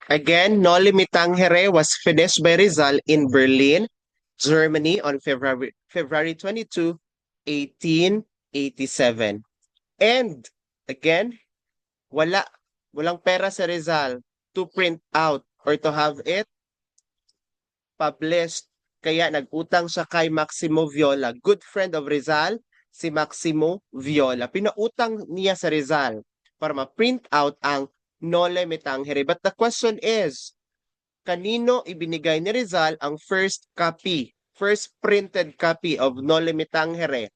Again, Noli Me Tangere was finished by Rizal in Berlin, Germany on February 22, 1887. And again, walang pera si Rizal to print out or to have it published. Kaya nag-utang siya kay Maximo Viola, good friend of Rizal, si Maximo Viola. Pinautang niya sa Rizal para ma-print out ang Nole Me Tangere. But the question is, kanino ibinigay ni Rizal ang first copy, first printed copy of Noli Me Tangere?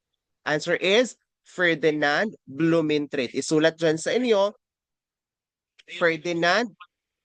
Answer is Ferdinand Blumentritt. Isulat dyan sa inyo, Ferdinand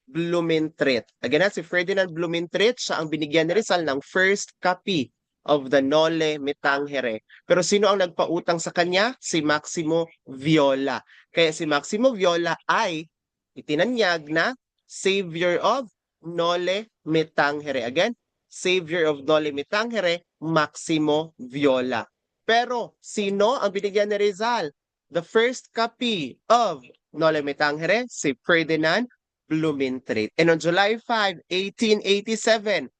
Blumentritt. Again, si Ferdinand Blumentritt, siya ang binigyan ni Rizal ng first copy of the Noli Me Tangere. Pero sino ang nagpautang sa kanya? Si Maximo Viola. Kaya si Maximo Viola ay itinanyag na savior of Noli Me Tangere. Again, savior of Noli Me Tangere, Maximo Viola. Pero sino ang binigyan ni Rizal? The first copy of Noli Me Tangere, si Ferdinand Blumentritt. And on July 5, 1887,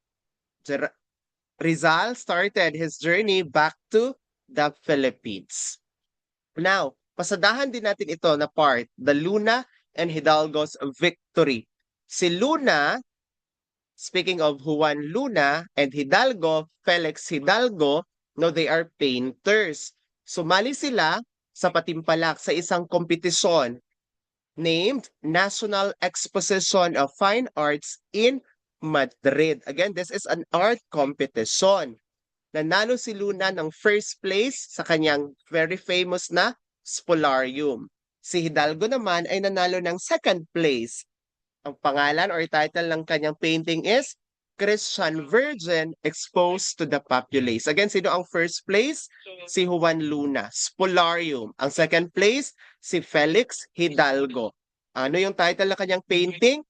Rizal started his journey back to the Philippines. Now, pasadahan din natin ito na part, the Luna and Hidalgo's victory. Si Luna, speaking of Juan Luna, and Hidalgo, Felix Hidalgo, no, they are painters. Sumali sila sa Patimpalak sa isang kompetisyon named National Exposition of Fine Arts in Madrid. Again, this is an art competition. Nanalo si Luna ng first place sa kanyang very famous na Spolarium. Si Hidalgo naman ay nanalo ng second place. Ang pangalan or title ng kanyang painting is Christian Virgin Exposed to the Populace. Again, sino ang first place? Si Juan Luna, Spolarium. Ang second place, si Felix Hidalgo. Ano yung title ng kanyang painting?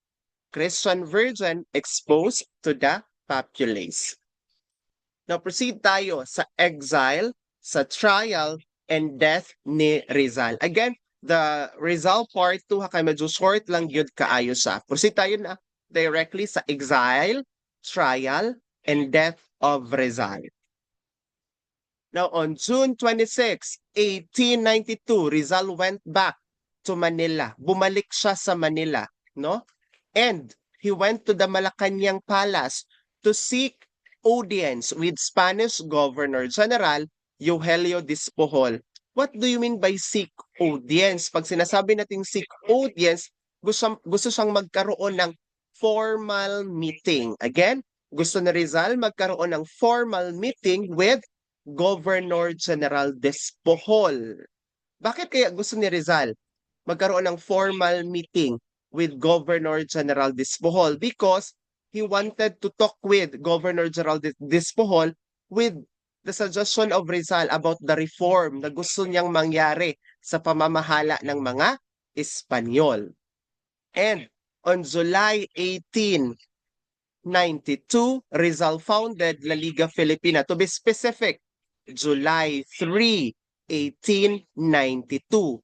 Christian Virgin Exposed to the Populace. Now, proceed tayo sa exile, sa trial, and death ni Rizal. Again, the Rizal part 2, kay medyo short lang yun kaayo siya. Proceed tayo na directly sa exile, trial, and death of Rizal. Now, on June 26, 1892, Rizal went back to Manila. Bumalik siya sa Manila, no? And he went to the Malacanang Palace to seek audience with Spanish Governor General Eugenio Dispohol. What do you mean by seek audience? Pag sinasabi nating seek audience, gusto siyang magkaroon ng formal meeting. Again, gusto ni Rizal magkaroon ng formal meeting with Governor General Despohol. Bakit kaya gusto ni Rizal magkaroon ng formal meeting with Governor General Despohol? Because he wanted to talk with Governor General Despohol with the suggestion of Rizal about the reform na gusto niyang mangyari sa pamamahala ng mga Espanyol. And on July 18, 92, Rizal founded La Liga Filipina. To be specific, July 3, 1892.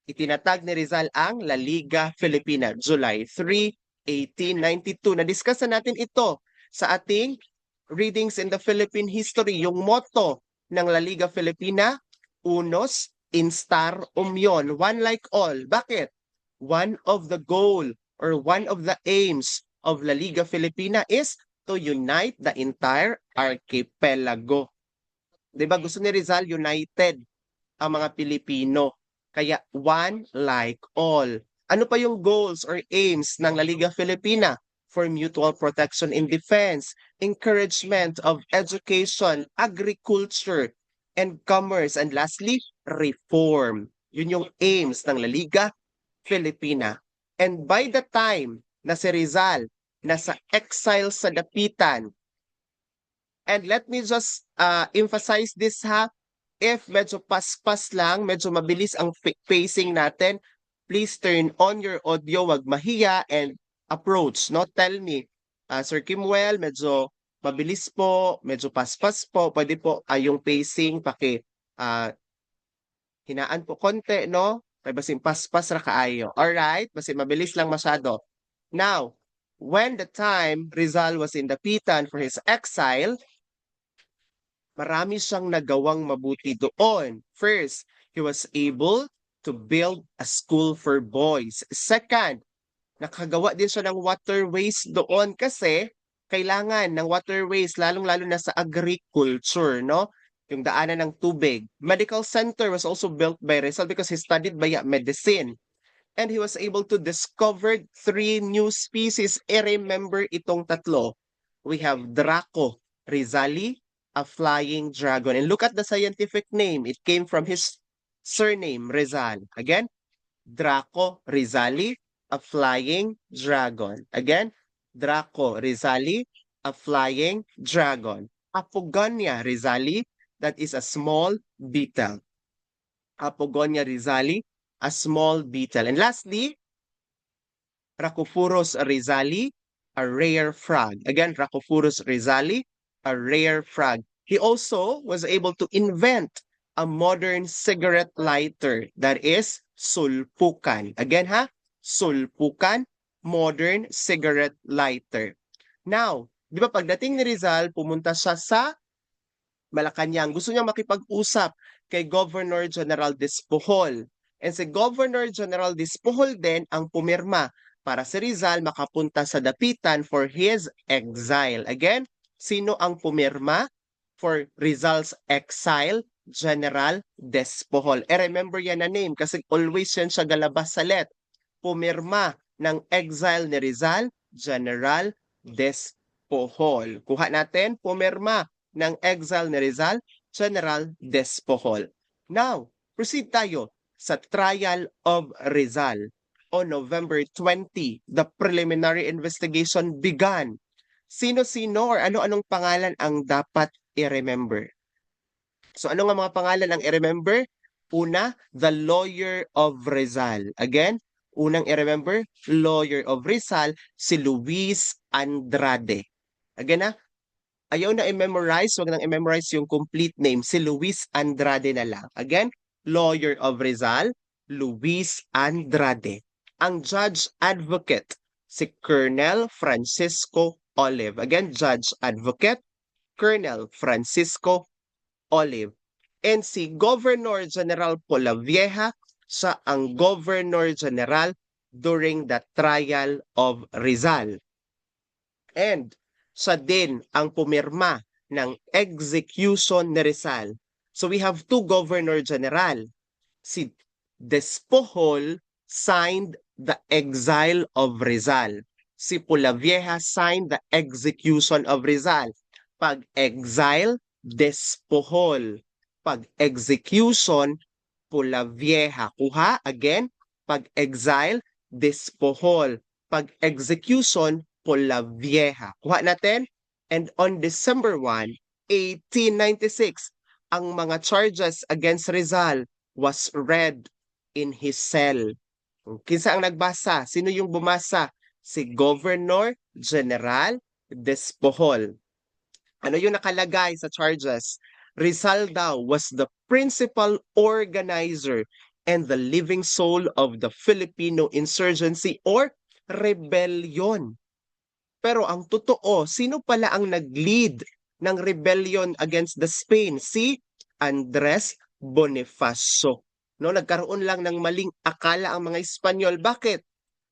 Itinatag ni Rizal ang La Liga Filipina, July 3, 1892. Na-discuss na natin ito sa ating Readings in the Philippine History, yung motto ng La Liga Filipina, Unos Instar Union, one like all. Bakit? One of the goal or one of the aims of La Liga Filipina is to unite the entire archipelago. Diba gusto ni Rizal united ang mga Pilipino. Kaya one like all. Ano pa yung goals or aims ng La Liga Filipina? For mutual protection and defense, encouragement of education, agriculture, and commerce, and lastly, reform. Yun yung aims ng La Liga Filipina. And by the time na si Rizal nasa exile sa Dapitan, and let me just emphasize this ha, if medyo paspas lang, medyo mabilis ang pacing natin, please turn on your audio, wag mahiya, and approach, no? Tell me, Sir Kimwell, medyo mabilis po, medyo paspas po, pwede po yung pacing, hinaan po konti, no? Kaya basin paspas ra kaayo. Alright, basin mabilis lang masyado. Now, when the time Rizal was in Dapitan for his exile, marami siyang nagawang mabuti doon. First, he was able to build a school for boys. Second, nakagawa din siya ng waterways doon kasi kailangan ng waterways lalong-lalo na sa agriculture, no? Yung daanan ng tubig. Medical center was also built by Rizal because he studied biomedicine. And he was able to discover 3 new species. I-remember itong tatlo. We have Draco rizali, a flying dragon. And look at the scientific name. It came from his surname, Rizal. Again, Draco rizali, a flying dragon. Again, Draco rizali, a flying dragon. Apogonia rizali, that is a small beetle. Apogonia rizali, a small beetle. And lastly, Rhacophorus rizali, a rare frog. Again, Rhacophorus rizali, a rare frog. He also was able to invent a modern cigarette lighter that is sulpukan. Again ha, sulpukan, modern cigarette lighter. Now, di ba pagdating ni Rizal, pumunta siya sa Malacanang. Gusto niya makipag-usap kay Governor General Despujol. And si Governor General Despujol din ang pumirma para si Rizal makapunta sa Dapitan for his exile. Again, sino ang pumirma for Rizal's exile? General Despujol. Remember yan na name kasi always yan siya galabas sa let. Pumirma ng exile ni Rizal, General Despujol. Kuha natin, pumirma ng exile ni Rizal, General Despujol. Now, proceed tayo sa trial of Rizal. On November 20, the preliminary investigation began. Sino-sino or ano-anong pangalan ang dapat i-remember? So ano nga mga pangalan ang i-remember? Una, the lawyer of Rizal. Again, unang i-remember, lawyer of Rizal, si Luis Andrade. Again na, ayaw na i-memorize, wag nang i-memorize yung complete name, si Luis Andrade na lang. Again, lawyer of Rizal, Luis Andrade. Ang judge advocate, si Colonel Francisco Olive. Again, judge advocate, Colonel Francisco Olive. And si Governor General Polavieja, siya ang Governor General during the trial of Rizal. And siya din ang pumirma ng execution ni Rizal. So we have 2 Governor General. Si Despujol signed the exile of Rizal. Si Polavieja signed the execution of Rizal. Pag-exile, Despujol. Pag-execution, Polavieja. Kuha, again, pag-exile, Despujol. Pag-execution, Polavieja. Kuha natin. And on December 1, 1896, ang mga charges against Rizal was read in his cell. Kinsa ang nagbasa? Sino yung bumasa? Si Governor General Despujol. Ano yung nakalagay sa charges? Rizal daw was the principal organizer and the living soul of the Filipino insurgency or rebellion. Pero ang totoo, sino pala ang nag-lead ng rebellion against the Spain? Si Andres Bonifacio. No, nagkaroon lang ng maling akala ang mga Espanyol. Bakit?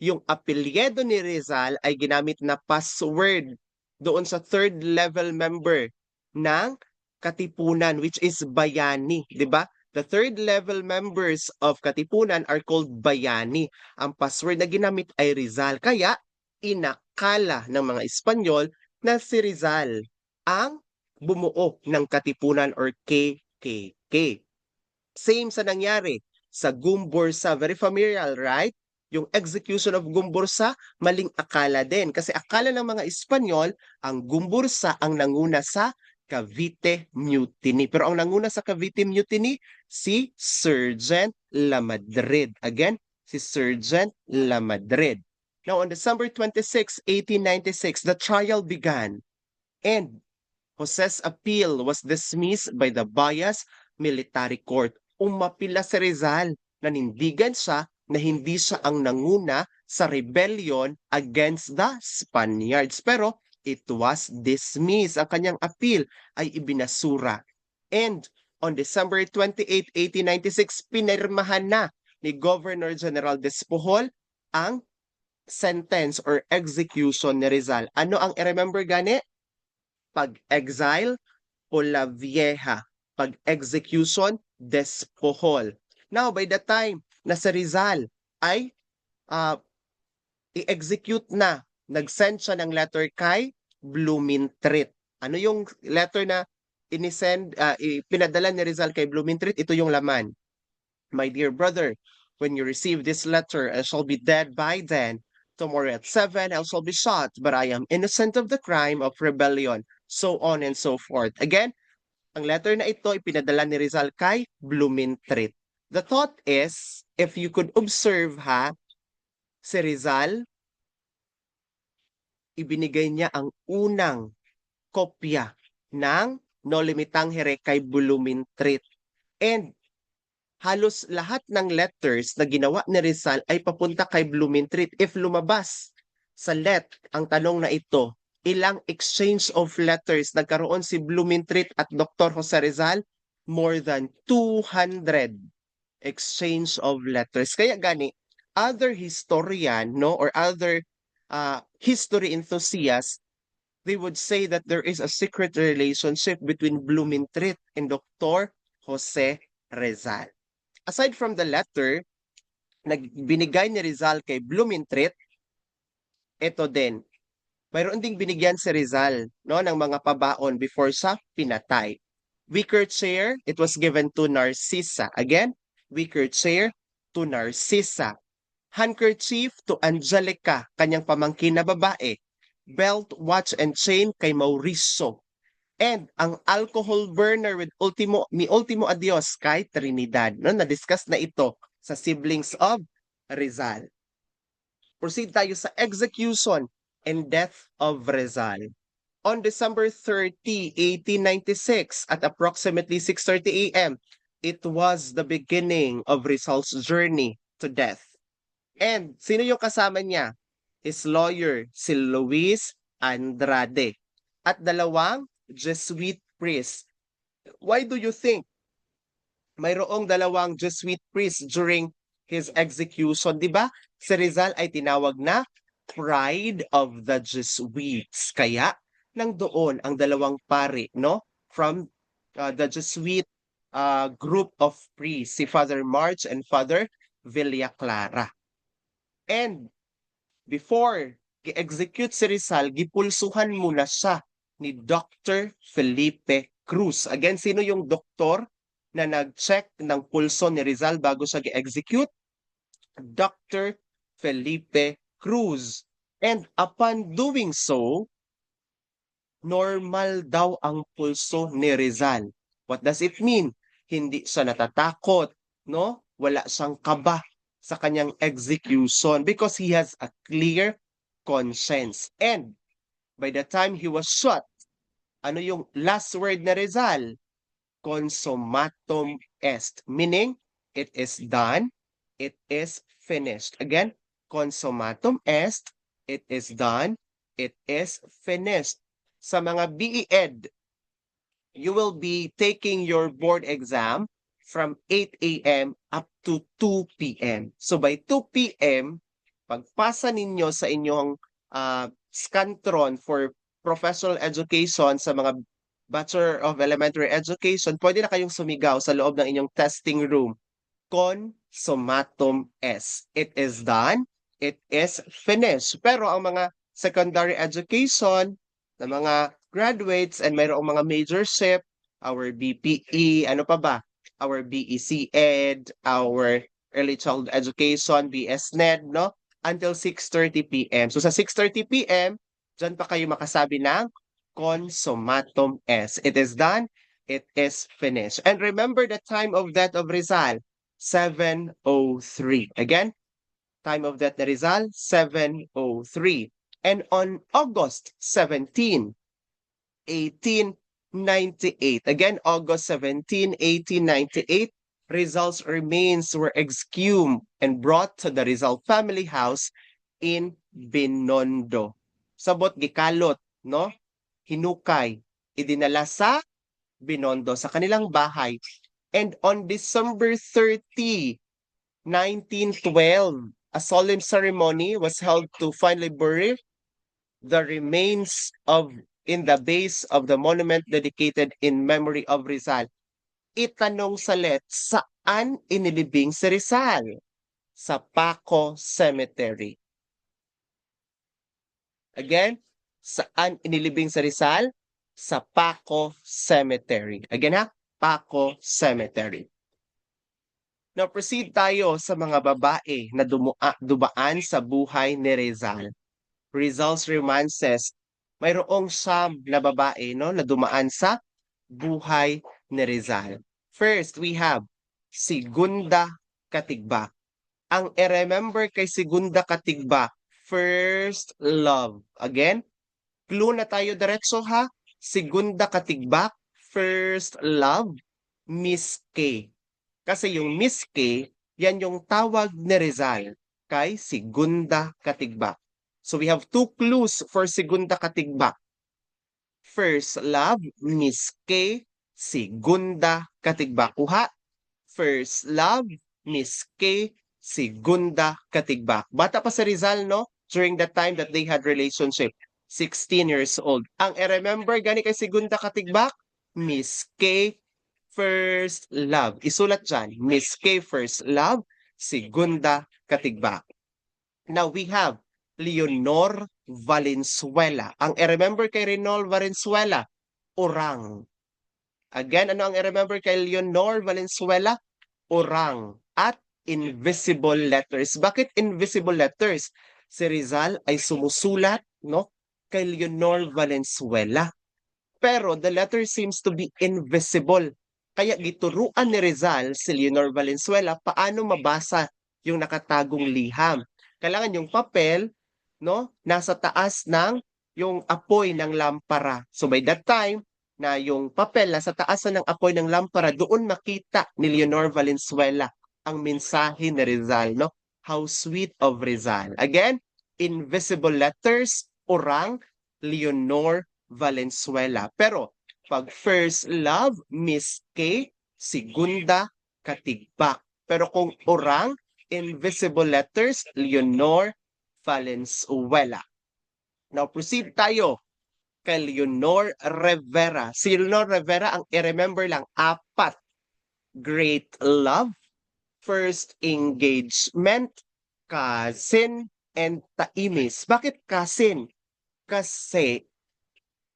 Yung apelyido ni Rizal ay ginamit na password doon sa third level member ng Katipunan which is Bayani, 'di ba? The third level members of Katipunan are called Bayani. Ang password na ginamit ay Rizal. Kaya inakala ng mga Espanyol na si Rizal ang bumuo ng Katipunan or KKK. Same sa nangyari sa Gumbursa. Very familiar, right? Yung execution of Gumbursa, maling akala din. Kasi akala ng mga Espanyol, ang Gumbursa ang nanguna sa Cavite Mutiny. Pero ang nanguna sa Cavite Mutiny, si Sergeant Lamadrid. Again, si Sergeant Lamadrid. Now, on December 26, 1896, the trial began and Jose's appeal was dismissed by the Bias Military Court. Umapila si Rizal, nanindigan siya na hindi siya ang nanguna sa rebellion against the Spaniards. Pero it was dismissed. Ang kanyang appeal ay ibinasura. And on December 28, 1896, pinirmahan na ni Governor General Despujol ang sentence or execution ni Rizal. Ano ang i-remember gani? Pag-exile, Polavieja. Pag-execution, Despujol. Now, by the time na si Rizal ay i-execute na, nag-send siya ng letter kay Blumentritt. Ano yung letter na pinadala ni Rizal kay Blumentritt? Ito yung laman. My dear brother, when you receive this letter, I shall be dead by then. Tomorrow at 7, I shall be shot, but I am innocent of the crime of rebellion. So on and so forth. Again, ang letter na ito ipinadala ni Rizal kay Blumentritt. The thought is, if you could observe si Rizal, ibinigay niya ang unang kopya ng No Limitang Here kay Blumentritt. And halos lahat ng letters na ginawa ni Rizal ay papunta kay Blumentritt. If lumabas sa ang tanong na ito, ilang exchange of letters nagkaroon si Blumentritt at Dr. Jose Rizal? More than 200 exchange of letters. Kaya gani, other historian, no, or other history enthusiasts, they would say that there is a secret relationship between Blumentritt and Dr. Jose Rizal. Aside from the letter na binigay ni Rizal kay Blumentritt, ito din, mayroon ding binigyan si Rizal, no, ng mga pabaon before sa pinatay. Wicker chair, it was given to Narcissa. Again, wicker chair to Narcissa. Handkerchief to Angelica, kanyang pamangkin na babae. Belt, watch, and chain kay Mauricio. And ang alcohol burner with mi ultimo adios kay Trinidad. No, na-discuss na ito sa siblings of Rizal. Proceed tayo sa execution and death of Rizal. On December 30, 1896, at approximately 6:30 a.m., it was the beginning of Rizal's journey to death. And sino yung kasama niya? His lawyer, si Luis Andrade. At dalawang Jesuit priest. Why do you think mayroong dalawang Jesuit priest during his execution? Di ba? Si Rizal ay tinawag na Pride of the Jesuits. Kaya nang doon ang dalawang pari, no? From the Jesuit group of priests, si Father March and Father Villaclara. And before gi-execute si Rizal, gipulsuhan muna siya ni Dr. Felipe Cruz. Again, sino yung doktor na nag-check ng pulso ni Rizal bago siya gi-execute? Dr. Felipe Cruz. And upon doing so, normal daw ang pulso ni Rizal. What does it mean? Hindi siya natatakot, no? Wala siyang kaba sa kanyang execution because he has a clear conscience. And by the time he was shot, ano yung last word ni Rizal? Consummatum est. Meaning, it is done, it is finished. Again, consummatum est, it is done, it is finished. Sa mga BE-Ed, you will be taking your board exam from 8 a.m. up to 2 p.m. So by 2 p.m., pagpasa ninyo sa inyong scantron for professional education sa mga Bachelor of Elementary Education, pwede na kayong sumigaw sa loob ng inyong testing room. Consummatum est. It is done, it is finished. Pero ang mga secondary education, na mga graduates and mayroong mga majorship, our BPE, ano pa ba? Our BEC Ed, our Early Child Education, BS-NED, no? Until 6:30 p.m. So sa 6:30 p.m., dyan pa kayo makasabi ng consummatum est. It is done, it is finished. And remember the time of death of Rizal, 7:03. Again, time of death of Rizal, 7:03. And on August 17, 1898, again, August 17, 1898, Rizal's remains were exhumed and brought to the Rizal family house in Binondo. Sabot gikalot, no? Hinukay, idinala sa Binondo, sa kanilang bahay. And on December 30, 1912, a solemn ceremony was held to finally bury the remains of in the base of the monument dedicated in memory of Rizal. Itanong sa Let, saan inilibing si Rizal? Sa Paco Cemetery. Again, saan inilibing si Rizal? Sa Paco Cemetery. Again ha, Paco Cemetery. Now proceed tayo sa mga babae na dumaan sa buhay ni Rizal. Rizal's romances, mayroong siyam na babae, no, na dumaan sa buhay ni Rizal. First, we have Segunda Katigbak. Ang i-remember kay Segunda Katigbak, first love. Again, clue na tayo diretso ha. Segunda Katigbak, first love, Miss K. Kasi yung Miss K, yan yung tawag ni Rizal kay Segunda Katigbak. So we have two clues for Segunda Katigbak. First love, Miss K, Segunda Katigbak. Kuha. First love, Miss K, Segunda Katigbak. Bata pa si Rizal, no? During the time that they had relationship. 16 years old. Ang i-remember gani kay Segunda Katigbak, Miss K, first love. Isulat dyan, Miss K, first love, Segunda Katigbak. Now we have Leonor Valenzuela. Ang i-remember kay Leonor Valenzuela, Orang. Again, ano ang i-remember kay Leonor Valenzuela? Orang at invisible letters. Bakit invisible letters? Si Rizal ay sumusulat, no, kay Leonor Valenzuela. Pero the letter seems to be invisible. Kaya gituruan ni Rizal si Leonor Valenzuela paano mabasa yung nakatagong liham. Kailangan yung papel, no, nasa taas ng yung apoy ng lampara. So by that time, na yung papel nasa taas ng apoy ng lampara, doon makita ni Leonor Valenzuela ang mensahe ni Rizal, no? How sweet of Rizal. Again, invisible letters, Orang, Leonor Valenzuela. Pero pag first love, Miss K, Segunda Katigbak. Pero kung Orang, invisible letters, Leonor Valenzuela. Now proceed tayo kay Leonor Rivera. Si Leonor Rivera, ang i-remember lang, apat. Great love, first engagement, cousin, and taimis. Bakit cousin? Kasi,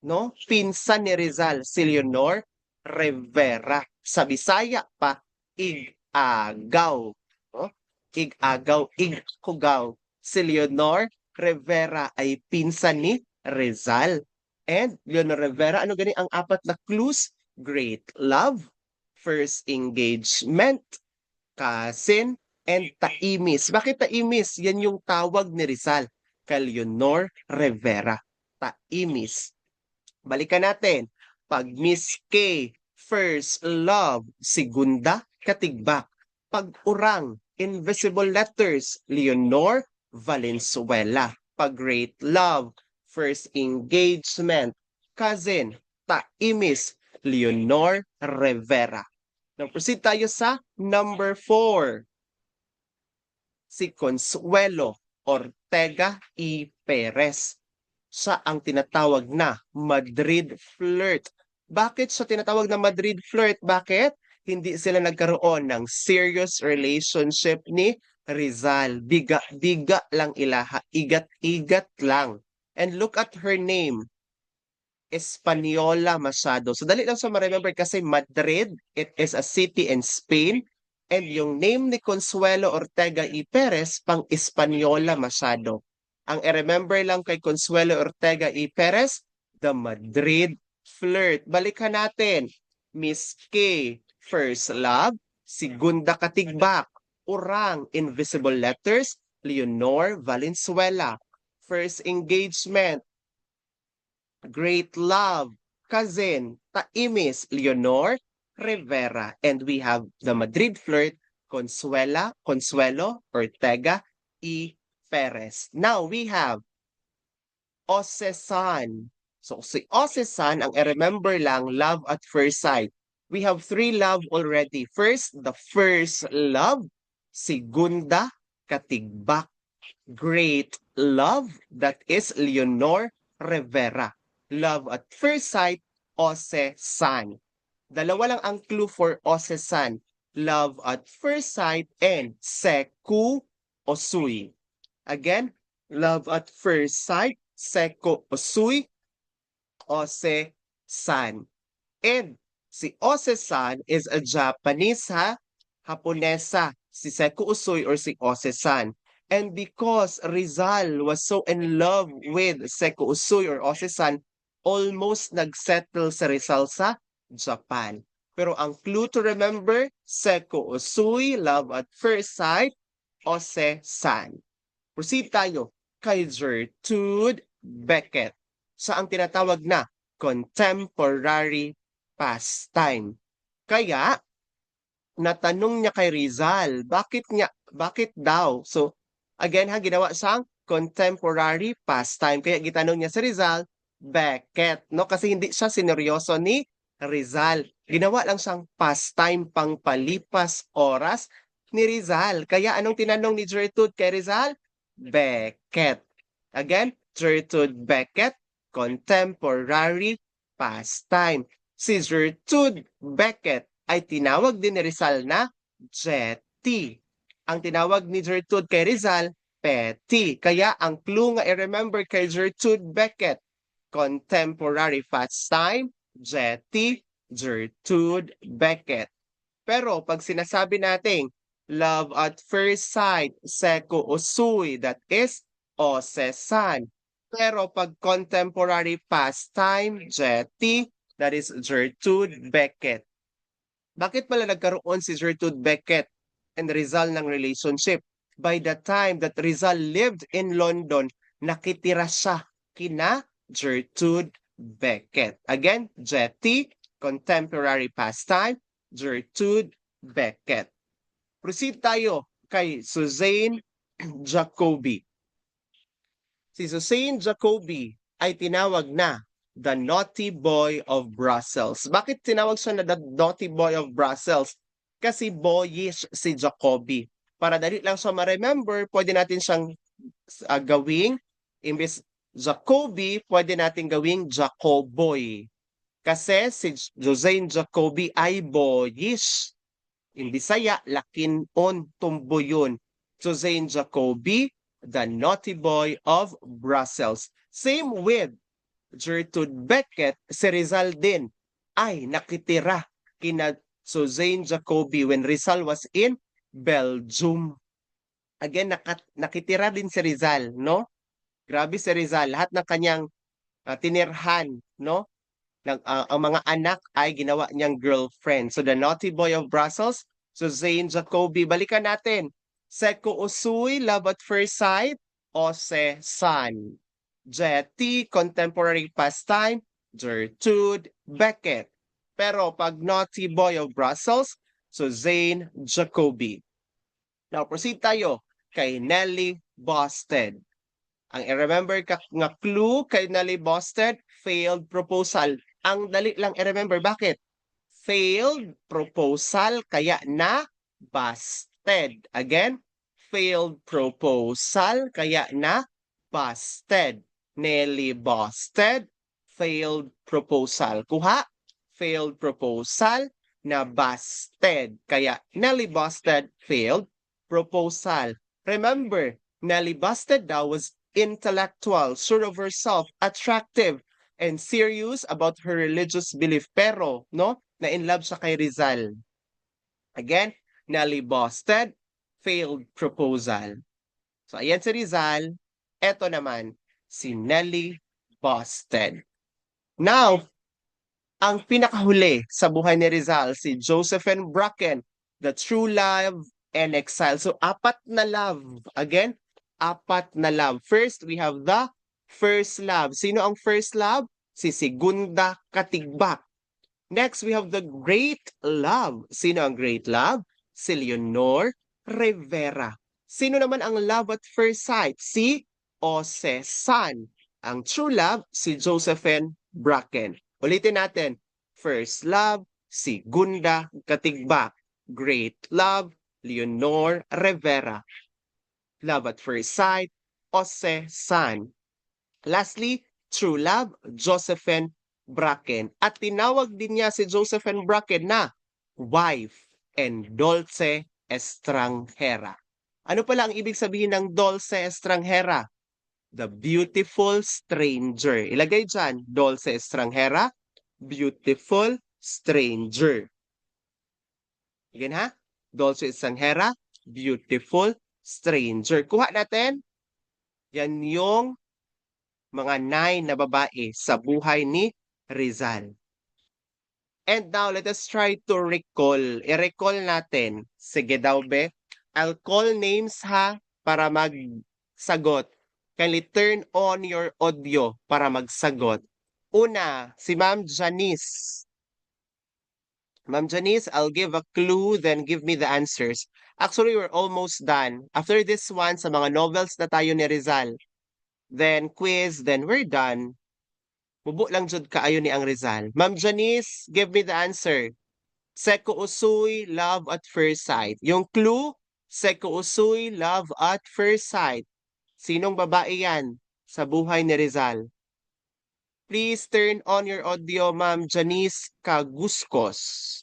no, pinsan ni Rizal, si Leonor Rivera. Sa Bisaya pa, ig-agaw. No? Ig-agaw, ig-kugaw. Si Leonor Rivera ay pinsan ni Rizal. And Leonor Rivera, ano gani ang apat na clues? Great love, first engagement, cousin, and taimis. Bakit taimis? Yan yung tawag ni Rizal kay Leonor Rivera. Taimis. Balikan natin. Pag Miss K, first love, Segunda Katigbak. Pag Urang, invisible letters, Leonor Valenzuela. Pag Great Love, first engagement, cousin, taimis, Leonor Rivera. Now proceed tayo sa number 4. Si Consuelo Ortega y Perez. Siya ang tinatawag na Madrid flirt. Bakit siya tinatawag na Madrid flirt? Bakit? Hindi sila nagkaroon ng serious relationship ni Rizal. Diga lang ilaha. Igat-igat lang. And look at her name. Española masyado. So dali lang sa ma-remember kasi Madrid, it is a city in Spain. And yung name ni Consuelo Ortega y Perez, pang Española masyado. Ang i-remember lang kay Consuelo Ortega y Perez, the Madrid flirt. Balikan natin. Miss K, first love. Segunda Katigbak. Urang, invisible letters. Leonor Valenzuela. First engagement. Great love. Cousin, taimis. Leonor Rivera. And we have the Madrid flirt, Consuelo Ortega y Perez. Now we have Ocesan. So si Ocesan, ang i-remember lang, love at first sight. We have three love already. First, the first love, segunda, katigbak, great love, that is Leonor Rivera. Love at first sight, Ocesan. Dalawa lang ang clue for Ocesan. Love at first sight and Seku Osui. Again, love at first sight, Seku Osui, Ose-san. And si Ose-san is a Japanese ha, Haponesa, si Seku Usui or si Ose-san. And because Rizal was so in love with Seku Usui or Ose-san, almost nagsettle sa Rizal sa Japan. Pero ang clue to remember, Seku Usui, love at first sight, Ose-san. Proceed tayo kay Gertrude Beckett sa ang tinatawag na contemporary pastime. Kaya, natanong niya kay Rizal, bakit daw? So, again ha, ginawa siyang contemporary pastime. Kaya gitanong niya si Rizal, Beckett, no? Kasi hindi siya sineryoso ni Rizal. Ginawa lang siyang pastime pang palipas oras ni Rizal. Kaya anong tinanong ni Gertrude kay Rizal? Beckett. Again, Gertrude Beckett, contemporary pastime. Si Gertrude Beckett ay tinawag din ni Rizal na Jetty. Ang tinawag ni Gertrude kay Rizal, Petty. Kaya ang clue nga i-remember kay Gertrude Beckett, contemporary pastime, Jetty, Gertrude Beckett. Pero pag sinasabi nating love at first sight, Seku Usui, that is Ose-san. Pero pag contemporary pastime, Jetty, that is Gertrude Beckett. Bakit pala nagkaroon si Gertrude Beckett and Rizal ng relationship? By the time that Rizal lived in London, nakitira siya kina Gertrude Beckett. Again, Jetty, contemporary pastime, Gertrude Beckett. Proceed tayo kay Suzanne Jacobi. Si Suzanne Jacobi ay tinawag na the Naughty Boy of Brussels. Bakit tinawag siya na the Naughty Boy of Brussels? Kasi boyish si Jacobi. Para dali lang siya ma-remember, pwede natin siyang gawing, imbes Jacobi, pwede natin gawing Jacoboy. Kasi si Suzanne Jacobi ay boyish. In Bisaya, lakin-on, tumboyon. Suzanne Jacobi, the Naughty Boy of Brussels. Same with Gertrude Beckett, si Rizal din ay nakitira kina Suzanne Jacobi when Rizal was in Belgium. Again, nakitira din si Rizal, no? Grabe si Rizal, lahat ng kanyang tinirhan, no? Ang mga anak ay ginawa niyang girlfriend. So the Naughty Boy of Brussels, Suzanne Jacobi. Balikan natin. Seku Usui, Love at First Sight, Ose-san. Jetty, Contemporary Pastime, Gertrude Beckett. Pero pag Naughty Boy of Brussels, Suzanne Jacobi. Now proceed tayo kay Nelly Bosted. Ang i-remember nga clue kay Nelly Bosted, failed proposal. Ang dali lang i-remember. Bakit? Failed proposal kaya na busted. Again, failed proposal kaya na busted. Nelly Bosted, failed proposal. Kuha, failed proposal na busted. Kaya Nelly Bosted, failed proposal. Remember, Nelly Bosted daw was intellectual, sure of herself, attractive, and serious about her religious belief. Pero, no, na in love siya kay Rizal. Again, Nelly Bosted, failed proposal. So, ayan si Rizal. Eto naman, si Nelly Bosted. Now, ang pinakahuli sa buhay ni Rizal, si Josephine Bracken, the true love and exile. So, apat na love. Again, apat na love. First, we have the first love. Sino ang first love? Si Segunda Katigbak. Next, we have the great love. Sino ang great love? Si Leonor Rivera. Sino naman ang love at first sight? Si Jose San. Ang true love, si Josephine Bracken. Ulitin natin. First love, si Gunda Katigbak. Great love, Leonor Rivera. Love at first sight, Jose San. Lastly, true love, Josephine Bracken. At tinawag din niya si Josephine Bracken na wife and Dulce Estranjera. Ano pala ang ibig sabihin ng Dulce Estranjera? The beautiful stranger. Ilagay dyan, Dulce Estranjera, beautiful stranger. Again ha? Dulce Estranjera, beautiful stranger. Kuha natin. Yan yung mga 9 na babae sa buhay ni Rizal. And now, let us try to recall. I-recall natin. Sige daw, be. I'll call names ha para magsagot. Kindly turn on your audio para magsagot. Una, si Ma'am Janice. Ma'am Janice, I'll give a clue, then give me the answers. Actually, we're almost done. After this one, sa mga novels na tayo ni Rizal, then quiz, then we're done. Bubo lang jud kaayo ni ang Rizal. Ma'am Janice, give me the answer. Seko Usuy, love at first sight. Yung clue, Seko Usuy, love at first sight. Sinong babae yan sa buhay ni Rizal? Please turn on your audio, Ma'am Janice Kaguskos.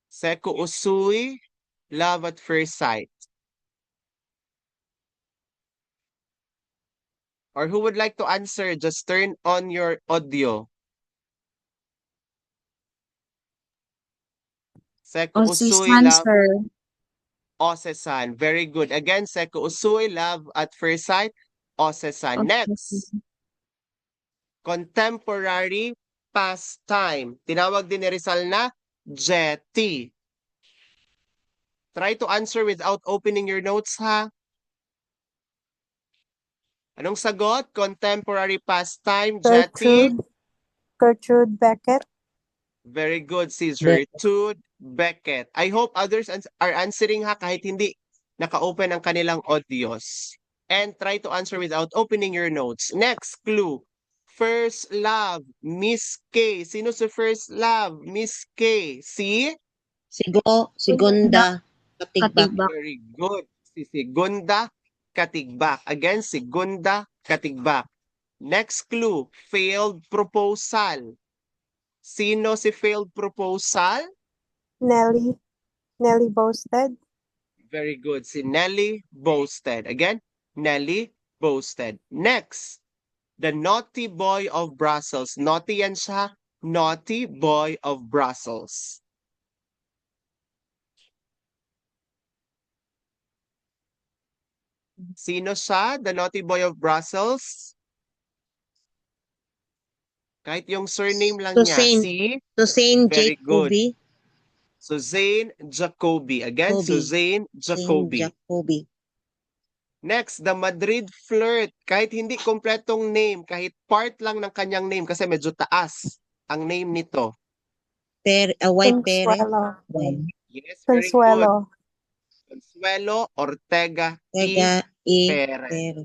Seko Usuy, love at first sight. Or who would like to answer? Just turn on your audio. Seko Usuy, Osisan, love. sir. Osesan. Very good. Again, Seko Usuy, love at first sight. Osesan. Next, Osisan. contemporary pastime. Tinawag din ni Rizal na jetty. Try to answer without opening your notes, ha? Anong sagot? Contemporary pastime, jetty. Gertrude Beckett. Very good, si Gertrude Beckett. I hope others are answering ha kahit hindi naka-open ang kanilang audios. And try to answer without opening your notes. Next clue. First love, Miss K. Sino si first love? Miss K. Si? Segunda Katigbak. Katigbak. Very good. Si Segunda Katigbak. Again, Segunda Katigbak. Next clue. Failed proposal. Sino si failed proposal? Nelly Bosted. Very good. Si Nelly Bosted. Again, Nelly Bosted. Next, the naughty boy of Brussels. Naughty yan siya. Naughty boy of Brussels. Sino siya? The naughty boy of Brussels? Kahit yung surname lang niya. Suzanne. Si? Suzanne Very good. Jacoby. Suzanne Jacoby. Again, Jacoby. Suzanne Jacoby. Jacoby. Next, the Madrid flirt. Kahit hindi kompletong name, kahit part lang ng kanyang name kasi medyo taas ang name nito. White Pere. Consuelo. Yes, very good. Consuelo. Consuelo Ortega Tega y E. Perez. Pere.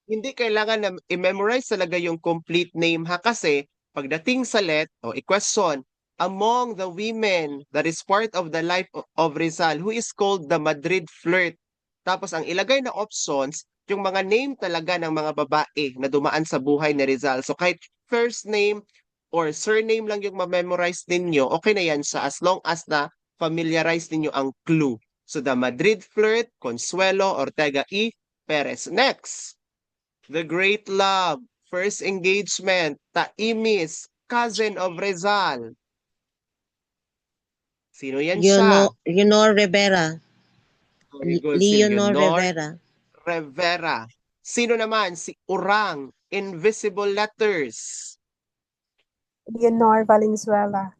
Hindi kailangan na i-memorize talaga yung complete name ha kasi pagdating sa question, among the women that is part of the life of Rizal, who is called the Madrid flirt. Tapos ang ilagay na options, yung mga name talaga ng mga babae na dumaan sa buhay ni Rizal. So kahit first name or surname lang yung ma-memorize ninyo, okay na yan siya as long as na familiarize ninyo ang clue. So the Madrid flirt, Consuelo Ortega y Perez. Next, the great love, first engagement, Taimis, cousin of Rizal. Sino yan siya? Leonor Rivera. Very good, si Leonor Leonor Rivera. Rivera. Sino naman? Si Urang, Invisible Letters. Leonor Valenzuela.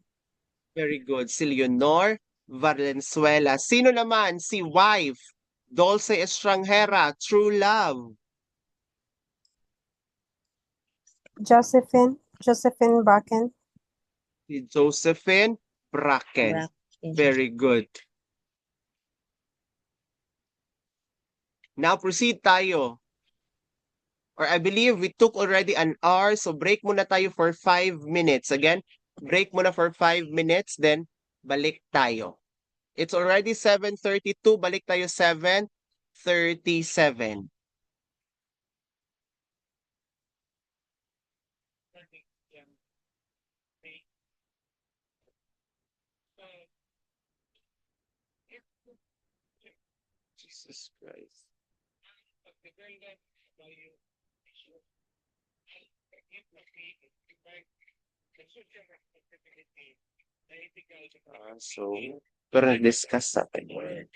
Very good, si Leonor Valenzuela. Sino naman? Si wife, Dulce Estranjera, True Love. Josephine Bakken. Si Josephine Bracken. Bracken. Very good. Now proceed tayo. Or I believe we took already an hour, so break muna tayo for 5 minutes. Again, break muna for 5 minutes, then balik tayo. It's already 7:32, balik tayo 7:37. Jesus Christ. So, pero na-discuss natin yun.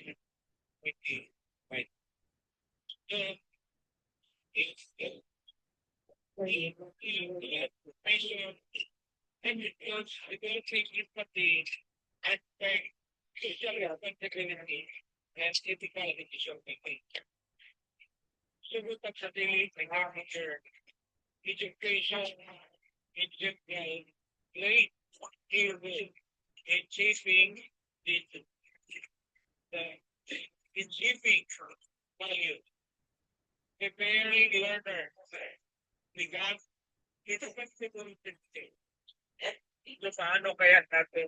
Paano kaya natin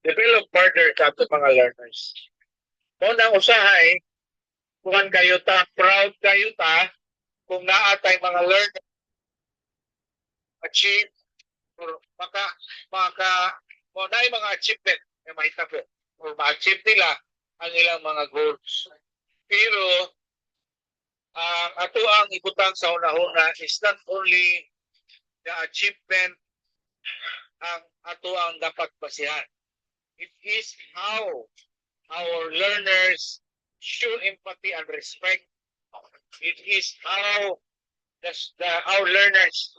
develop further sa ating mga learners? Unang usahay, kung kayo ta, proud kayo ta, kung naatay mga learners achieve or na yung mga achievement na mahitabo or ma-achieve nila ang ilang mga goals. Pero ato ang ibutang sa una-una is not only the achievement ang ato ang dapat basihan. It is how our learners show empathy and respect. It is how our learners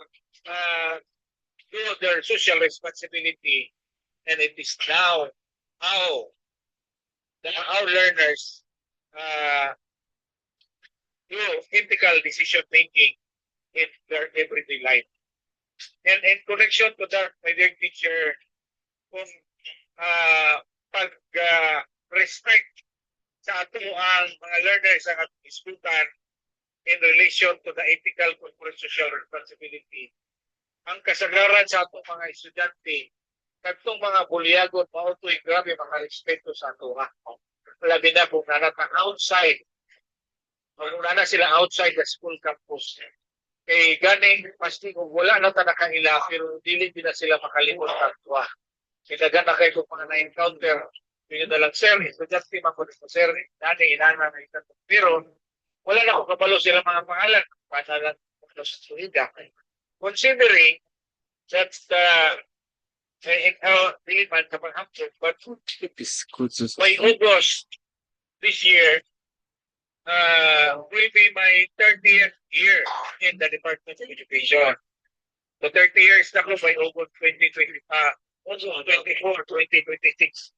do their social responsibility, and it is now how our learners do ethical decision making in their everyday life. And in connection to that, my dear teacher, kung respect sa ato ang mga learners ang ating iskutan in relation to the ethical corporate social responsibility, ang kasagaran sa atong mga estudyante, katong mga bulyagon, mautoy grabe makarespeto sa ato ha. Labi na kung nanatang outside, kung nana sila outside the school campus. Kay ganing, pasti kung wala na ta nakaila, pero dili din na sila makalimot tatwa. Kinagan na kayo kung mga na-encounter, yun na lang, sir, estudyante makulit mo, sir, dati inana na ito. Pero, wala na kung kabalo sila mga pangalan, para lang sa suhiga. Considering that in our diliman sa pang-hapon, but by August this year, will be my 30th year in the Department of Education. So 30 years na ko by August 2026.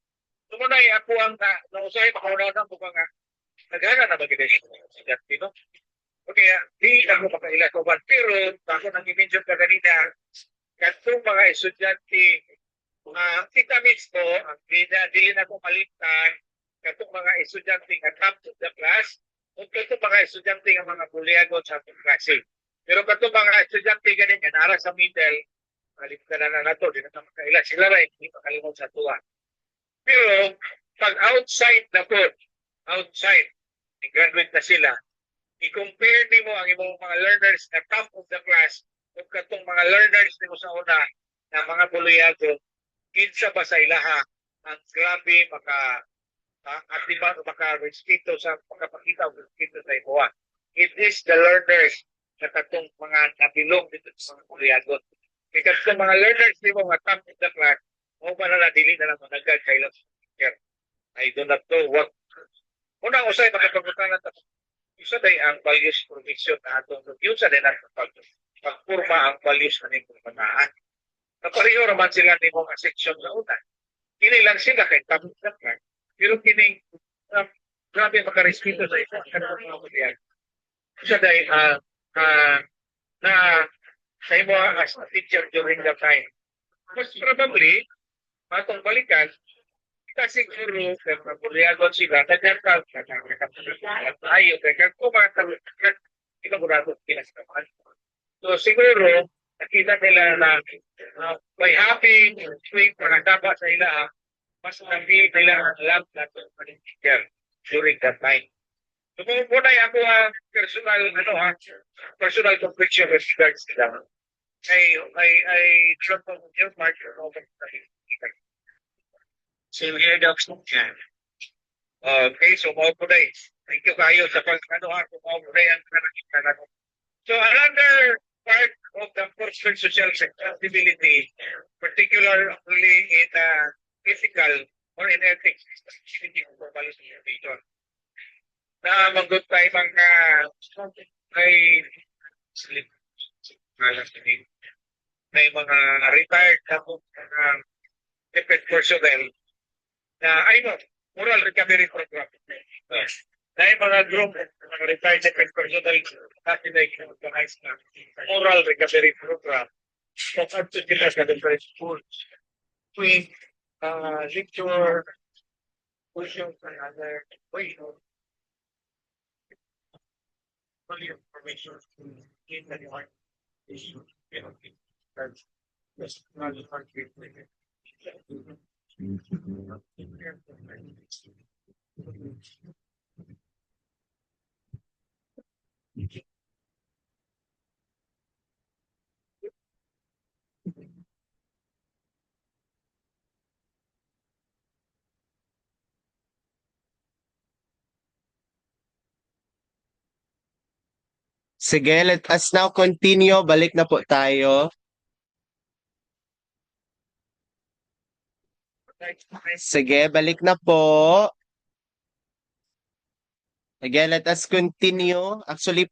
So muna ako ang nausahin, makauna na po nga, naghana na mag-edesyon sa dati, no? Okay, di ako makaila ko ba, pero ako nang i-mention ka kanina, katong mga estudyante, kita mismo, ang dili na ko maligtan, katong mga estudyante nga top of the class, o katong mga estudyante nga mga bulyagon sa atong klase. Pero katong mga estudyante ganin nga nara sa middle, maligtan na nato, di na makaila. Sila rin, hindi makalimot sa tuwa. Pero, pag outside na po, outside, graduate na sila, i-compare nimo ang imong mga learners na top of the class o katong mga learners nimo sa una na mga bulyagon, kinsa ba sa ilaha ang grabe maka-actiba o maka-respeto sa pagkapakita o respeto sa imuha. It is the learners na katong mga nabilong dito sa mga bulyagon. Kaya katong mga learners nimo nga top of the class, o ba na dili na lang managad kay lang. I do not know what. Unang usay makapagutan natin. Isa day ang values provision na atong yun sa din ang pagpurma ang values na nitong panahan. Napareho naman sila ni mga section sa una. Kini lang sila kay tapos na. Pero kini grabe makarespeto sa isang kanang mga bulyagon. siya dahil na sa imo as a teacher during that time. Most probably, matong balikan, kasi siguro, pagpuliagon sila, nagkakal, tayo, kumatang, kinagurado kinasaman. So siguro, nakita nila na by having swing panagdaba sa ila, mas nabi nila ang love na teacher during that time. So kung muna ako personal conviction with regards to that. I don't know your mark over same here, Doc. Okay, so more today. Thank you kayo sa more today ang nakikita natin. So another part of the personal social acceptability, particularly in ethical or in ethics, for valuation. Na manggut tayo mga may slip may mga retired na defense personnel na moral recovery program. Na yung mga group, mga retired defense personnel natin na organize na moral recovery program. So, up to sila sa different schools. We lecture, push-up, and other ways of information in the art issue. Yes, not the art Sige, let us now continue. Balik na po tayo. Sige, balik na po. Again, let us continue. Actually,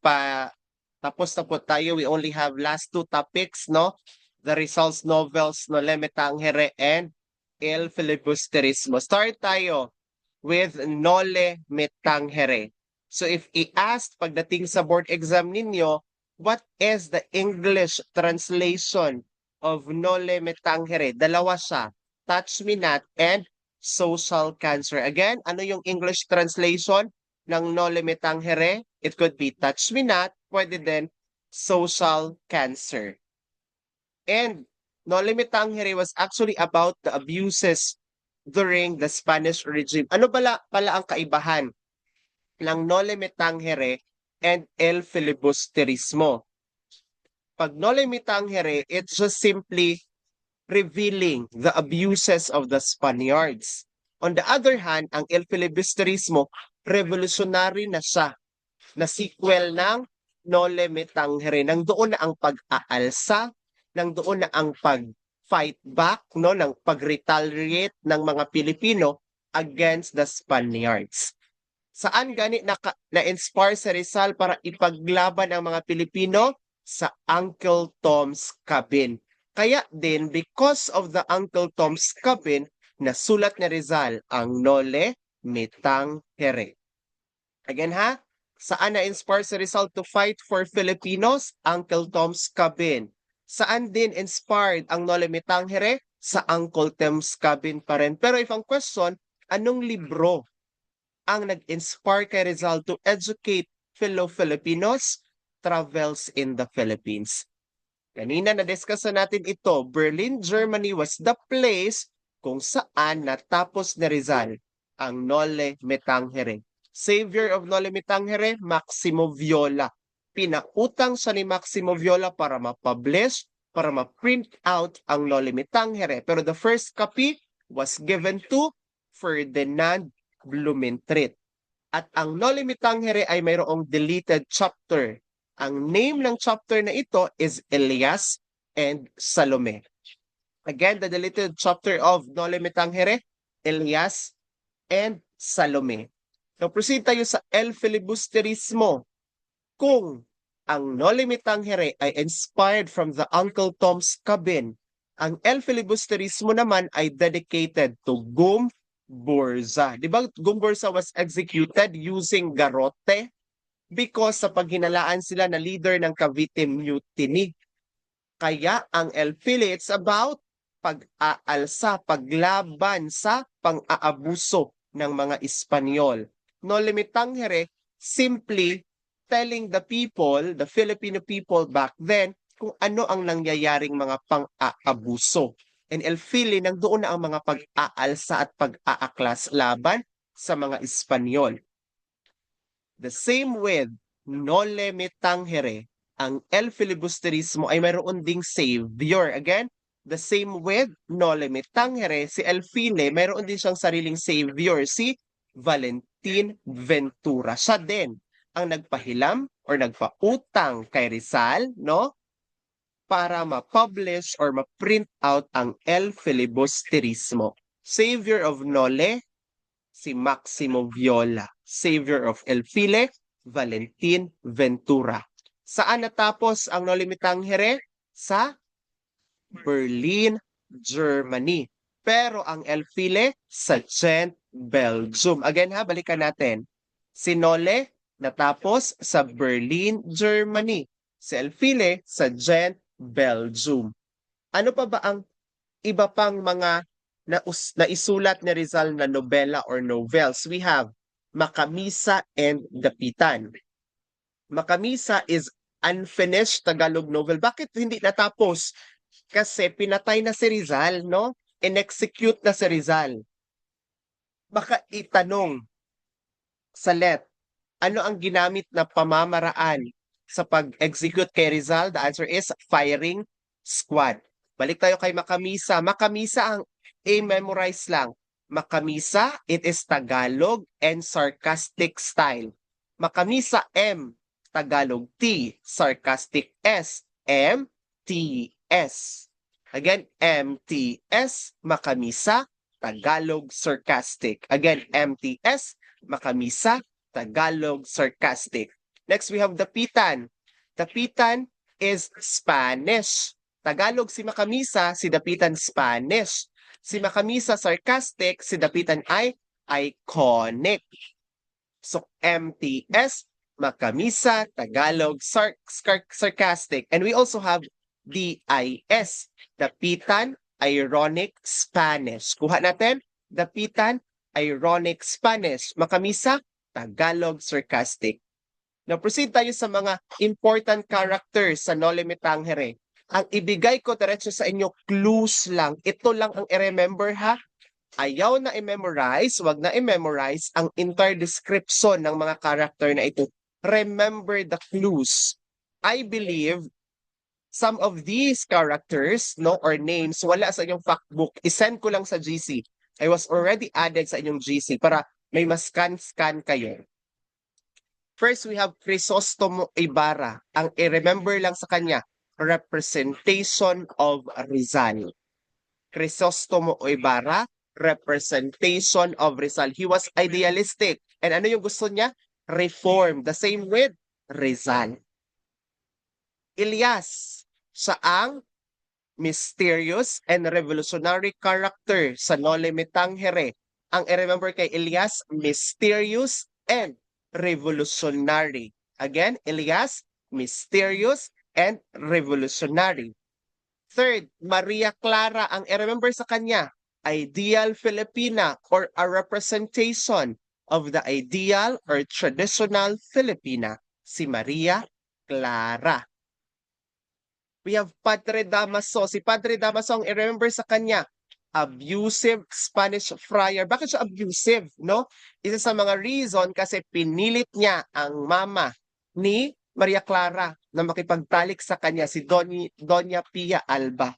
tapos na po tayo. We only have last two topics, no? The results novels, Nole Me Tangere and El Filibusterismo. Start tayo with Nole Me Tangere. So if i-ask pagdating sa board exam ninyo, what is the English translation of Nole Me Tangere? Dalawa siya. Touch Me Not and Social Cancer. Again, ano yung English translation ng Nole Me Tangere? It could be Touch Me Not, pwede din Social Cancer. And Nole Me Tangere was actually about the abuses during the Spanish regime. Ano pala ang kaibahan ng Nole Me Tangere and El Filibusterismo? Pag Nole Me Tangere, it's just simply revealing the abuses of the Spaniards. On the other hand, ang El Filibusterismo, revolutionary na siya, na sequel ng Nole Me Tangere. Nang doon na ang pag-aalsa, nang doon na ang pag-fight back, no, ng pag-retaliate ng mga Pilipino against the Spaniards. Saan gani na-inspire si Rizal para ipaglaban ang mga Pilipino? Sa Uncle Tom's Cabin. Kaya din, because of the Uncle Tom's Cabin, nasulat ni Rizal ang Nole Me Tangere. Again ha, saan na-inspire si Rizal to fight for Filipinos? Uncle Tom's Cabin. Saan din inspired ang Nole Me Tangere? Sa Uncle Tom's Cabin pa rin. Pero if ang question, anong libro ang nag-inspire kay Rizal to educate fellow Filipinos? Travels in the Philippines. Kanina na-discuss natin ito, Berlin, Germany was the place kung saan natapos ni Rizal ang Nole Me Tangere. Savior of Nole Me Tangere, Maximo Viola. Pinautang siya ni Maximo Viola para ma-publish, para ma-print out ang Nole Me Tangere. Pero the first copy was given to Ferdinand Blumentritt. At ang Nole Me Tangere ay mayroong deleted chapter. Ang name ng chapter na ito is Elias and Salome. Again, the deleted chapter of Nole Me Tangere, Elias and Salome. So proceed tayo sa El Filibusterismo. Kung ang Nole Me Tangere ay inspired from the Uncle Tom's Cabin, ang El Filibusterismo naman ay dedicated to Gumburza. Di ba Gumburza was executed using garrote? because sa paghinalaan sila na leader ng Cavite Mutiny. Kaya ang Elfile, it's about pag-aalsa, paglaban sa pang-aabuso ng mga Espanyol. No limitangere, simply telling the people, the Filipino people back then, kung ano ang nangyayaring mga pang-aabuso. And Elfile, nandoon na ang mga pag-aalsa at pag-aaklas laban sa mga Espanyol. The same with Nole Me Tangere, ang El Filibusterismo ay mayroon ding savior. Again, the same with Nole Me Tangere, si El File, mayroon din siyang sariling savior, si Valentin Ventura. Siya din ang nagpahilam or nagpautang kay Rizal, no? Para ma-publish or ma-print out ang El Filibusterismo. Savior of Nole, si Maximo Viola. Savior of El File, Valentin Ventura. Saan natapos ang Noli Me Tangere? Sa Berlin, Germany. Pero ang El File sa Ghent, Belgium. Again ha, balikan natin. Si Nole natapos sa Berlin, Germany. Si El File sa Ghent, Belgium. Ano pa ba ang iba pang mga naisulat ni Rizal na nobela or novels? We have Makamisa and Dapitan. Makamisa is unfinished Tagalog novel. Bakit hindi natapos? Kasi pinatay na si Rizal, no? In-execute na si Rizal. Baka itanong sa let, ano ang ginamit na pamamaraan sa pag-execute kay Rizal? The answer is firing squad. Balik tayo kay Makamisa. Makamisa ang memorize lang. Makamisa, it is Tagalog and sarcastic style. Makamisa M, Tagalog T, sarcastic S, M, T, S. Again, M, T, S, Makamisa, Tagalog sarcastic. Again, M, T, S, Makamisa, Tagalog sarcastic. Next, we have Dapitan. Dapitan is Spanish. Tagalog si Makamisa, si Dapitan Spanish. Si Makamisa sarcastic, si Dapitan ay iconic. So MTS, Makamisa, Tagalog sarcastic. And we also have DIS, Dapitan ironic Spanish. Kuha natin, Dapitan ironic Spanish. Makamisa, Tagalog sarcastic. Now proceed tayo sa mga important characters sa Noli Me Tangere. Ang ibigay ko diretso sa inyo, clues lang. Ito lang ang i-remember ha. Ayaw na i-memorize, wag na i-memorize ang entire description ng mga character na ito. Remember the clues. I believe some of these characters, no, or names, wala sa inyong factbook. I-send ko lang sa GC. I was already added sa inyong GC para may mas scan kayo. First, we have Crisostomo Ibarra. Ang i-remember lang sa kanya, representation of Rizal. Crisostomo Ibarra, representation of Rizal. He was idealistic. And ano yung gusto niya? Reform. The same with Rizal. Elias, siya ang mysterious and revolutionary character sa Noli Me Tangere. Ang i-remember kay Elias, mysterious and revolutionary. Again, Elias, mysterious and revolutionary. Third, Maria Clara, ang i-remember sa kanya, ideal Filipina or a representation of the ideal or traditional Filipina, si Maria Clara. We have Padre Damaso. Si Padre Damaso, ang i-remember sa kanya, abusive Spanish friar. Bakit siya abusive, no? Isa sa mga reason kasi pinilit niya ang mama ni Maria Clara na makipagtalik sa kanya, si Doña Pia Alba.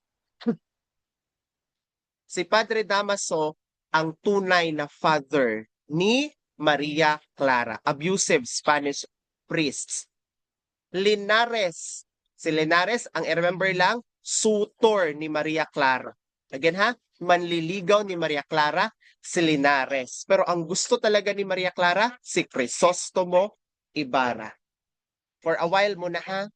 Si Padre Damaso ang tunay na father ni Maria Clara. Abusive Spanish priests. Linares. Si Linares, ang i-remember lang, suitor ni Maria Clara. Again ha, manliligaw ni Maria Clara, si Linares. Pero ang gusto talaga ni Maria Clara, si Crisostomo Ibarra. For a while muna ha,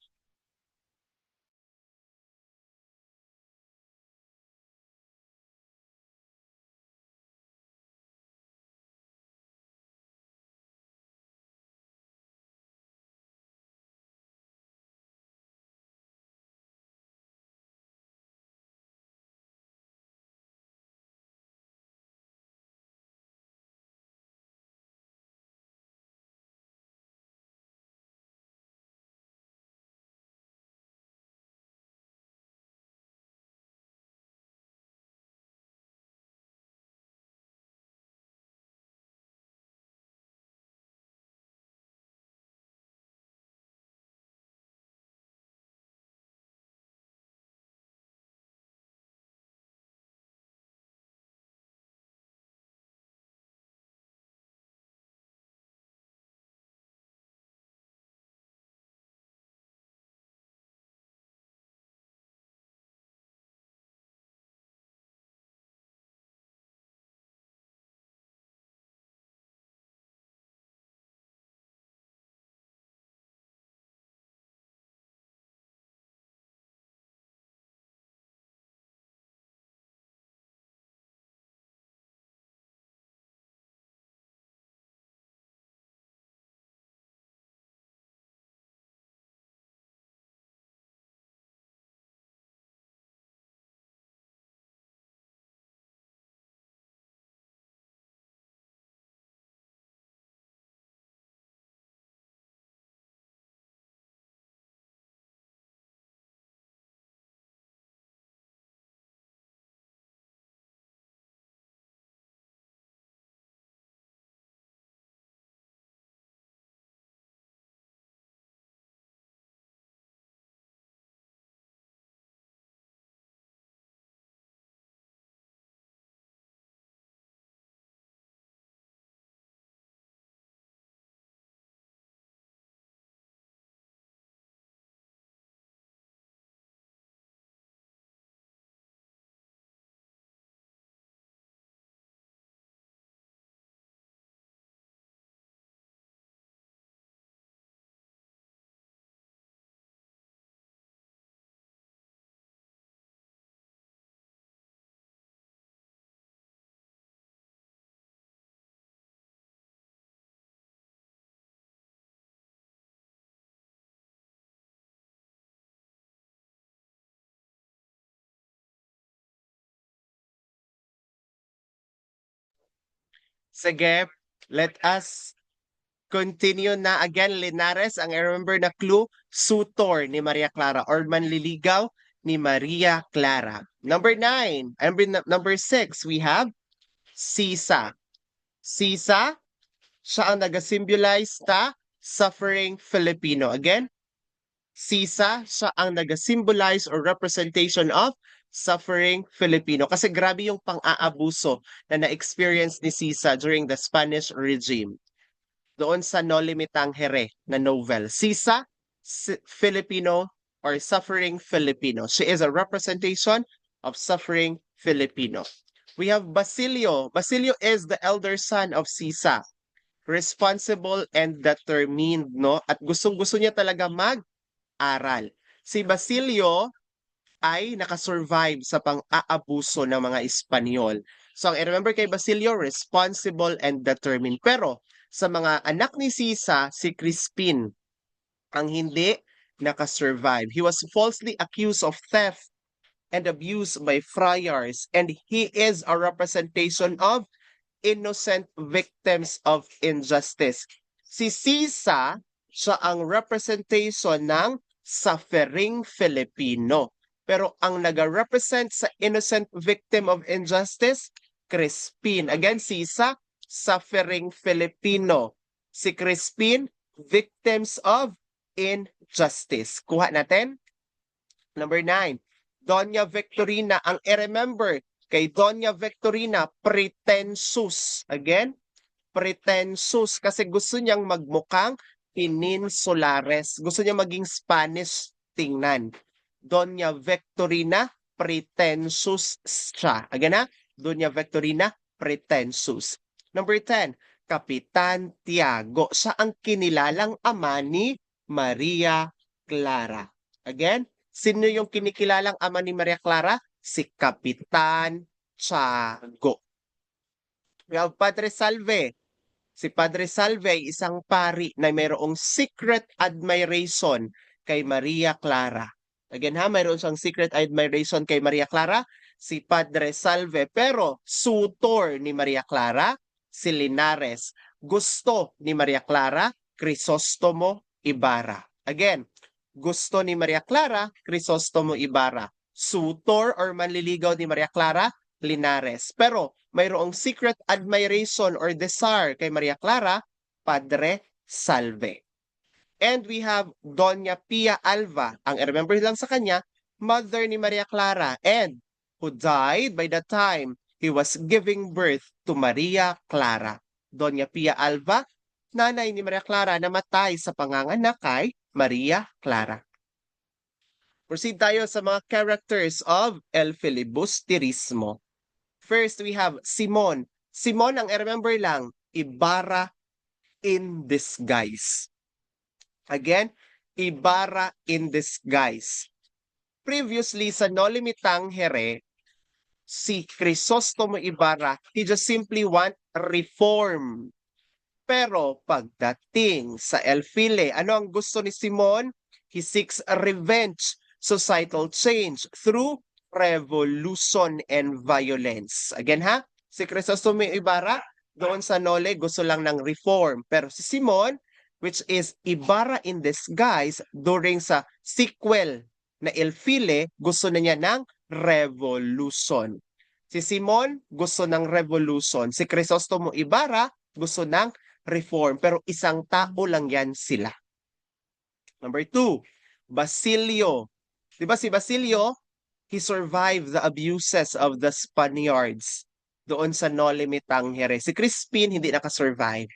Sige, let us continue na. Again, Linares, ang I remember na clue, suitor ni Maria Clara or manliligaw ni Maria Clara. Number 9. Number 6, we have Sisa. Sisa, siya ang nag-symbolize ta suffering Filipino. Again, Sisa, siya ang nag-symbolize or representation of suffering Filipino. Kasi grabe yung pang-aabuso na na-experience ni Sisa during the Spanish regime. Doon sa No Limitang Here na novel. Sisa, Filipino or suffering Filipino. She is a representation of suffering Filipino. We have Basilio. Basilio is the elder son of Sisa. Responsible and determined, no? At gustong-gusto niya talaga mag-aral. Si Basilio ay nakasurvive sa pang-aabuso ng mga Espanyol. So, ang I-remember kay Basilio, responsible and determined. Pero, sa mga anak ni Sisa, si Crispin, ang hindi nakasurvive. He was falsely accused of theft and abuse by friars, and he is a representation of innocent victims of injustice. Si Sisa, siya ang representation ng suffering Filipino. Pero ang nag-represent sa innocent victim of injustice, Crispin. Again, Sisa, suffering Filipino. Si Crispin, victims of injustice. Kuha natin. Number 9. Doña Victorina, ang i-remember kay Doña Victorina, pretensus. Again, pretensus kasi gusto niyang magmukhang Peninsulares. Gusto niya maging Spanish tingnan. Doña Victorina, pretensus siya. Again ha, Doña Victorina, pretensus. Number 10, Kapitan Tiago. Siya ang kinilalang ama ni Maria Clara. Again, sino yung kinikilalang ama ni Maria Clara? Si Kapitan Tiago. We have Padre Salve. Si Padre Salve ay isang pari na mayroong secret admiration kay Maria Clara. Again ha, mayroon siyang secret admiration kay Maria Clara, si Padre Salve. Pero suitor ni Maria Clara, si Linares. Gusto ni Maria Clara, Crisostomo Ibarra. Again, gusto ni Maria Clara, Crisostomo Ibarra. Suitor or manliligaw ni Maria Clara, Linares. Pero mayroong secret admiration or desire kay Maria Clara, Padre Salve. And we have Doña Pia Alva. Ang i-remember lang sa kanya, mother ni Maria Clara, and who died by the time he was giving birth to Maria Clara. Doña Pia Alva, nanay ni Maria Clara, namatay sa panganganak kay Maria Clara. Proceed tayo sa mga characters of El Filibusterismo. First, we have Simon. Simon, ang i-remember lang, Ibarra in disguise. Again, Ibarra in disguise. Previously, sa No Limitang Here, si Crisostomo Ibarra, he just simply want reform. Pero pagdating sa El File, ano ang gusto ni Simon? He seeks revenge, societal change through revolution and violence. Again ha, si Crisostomo Ibarra, doon sa Nole, gusto lang ng reform. Pero si Simon, which is Ibarra in disguise, during sa sequel na El File, gusto na niya ng revolution. Si Simon, gusto ng revolution. Si Crisostomo Ibarra, gusto ng reform. Pero isang tao lang yan sila. Number 2, Basilio. Diba si Basilio, he survived the abuses of the Spaniards doon sa No Limitang Here. Si Crispin, hindi nakasurvive.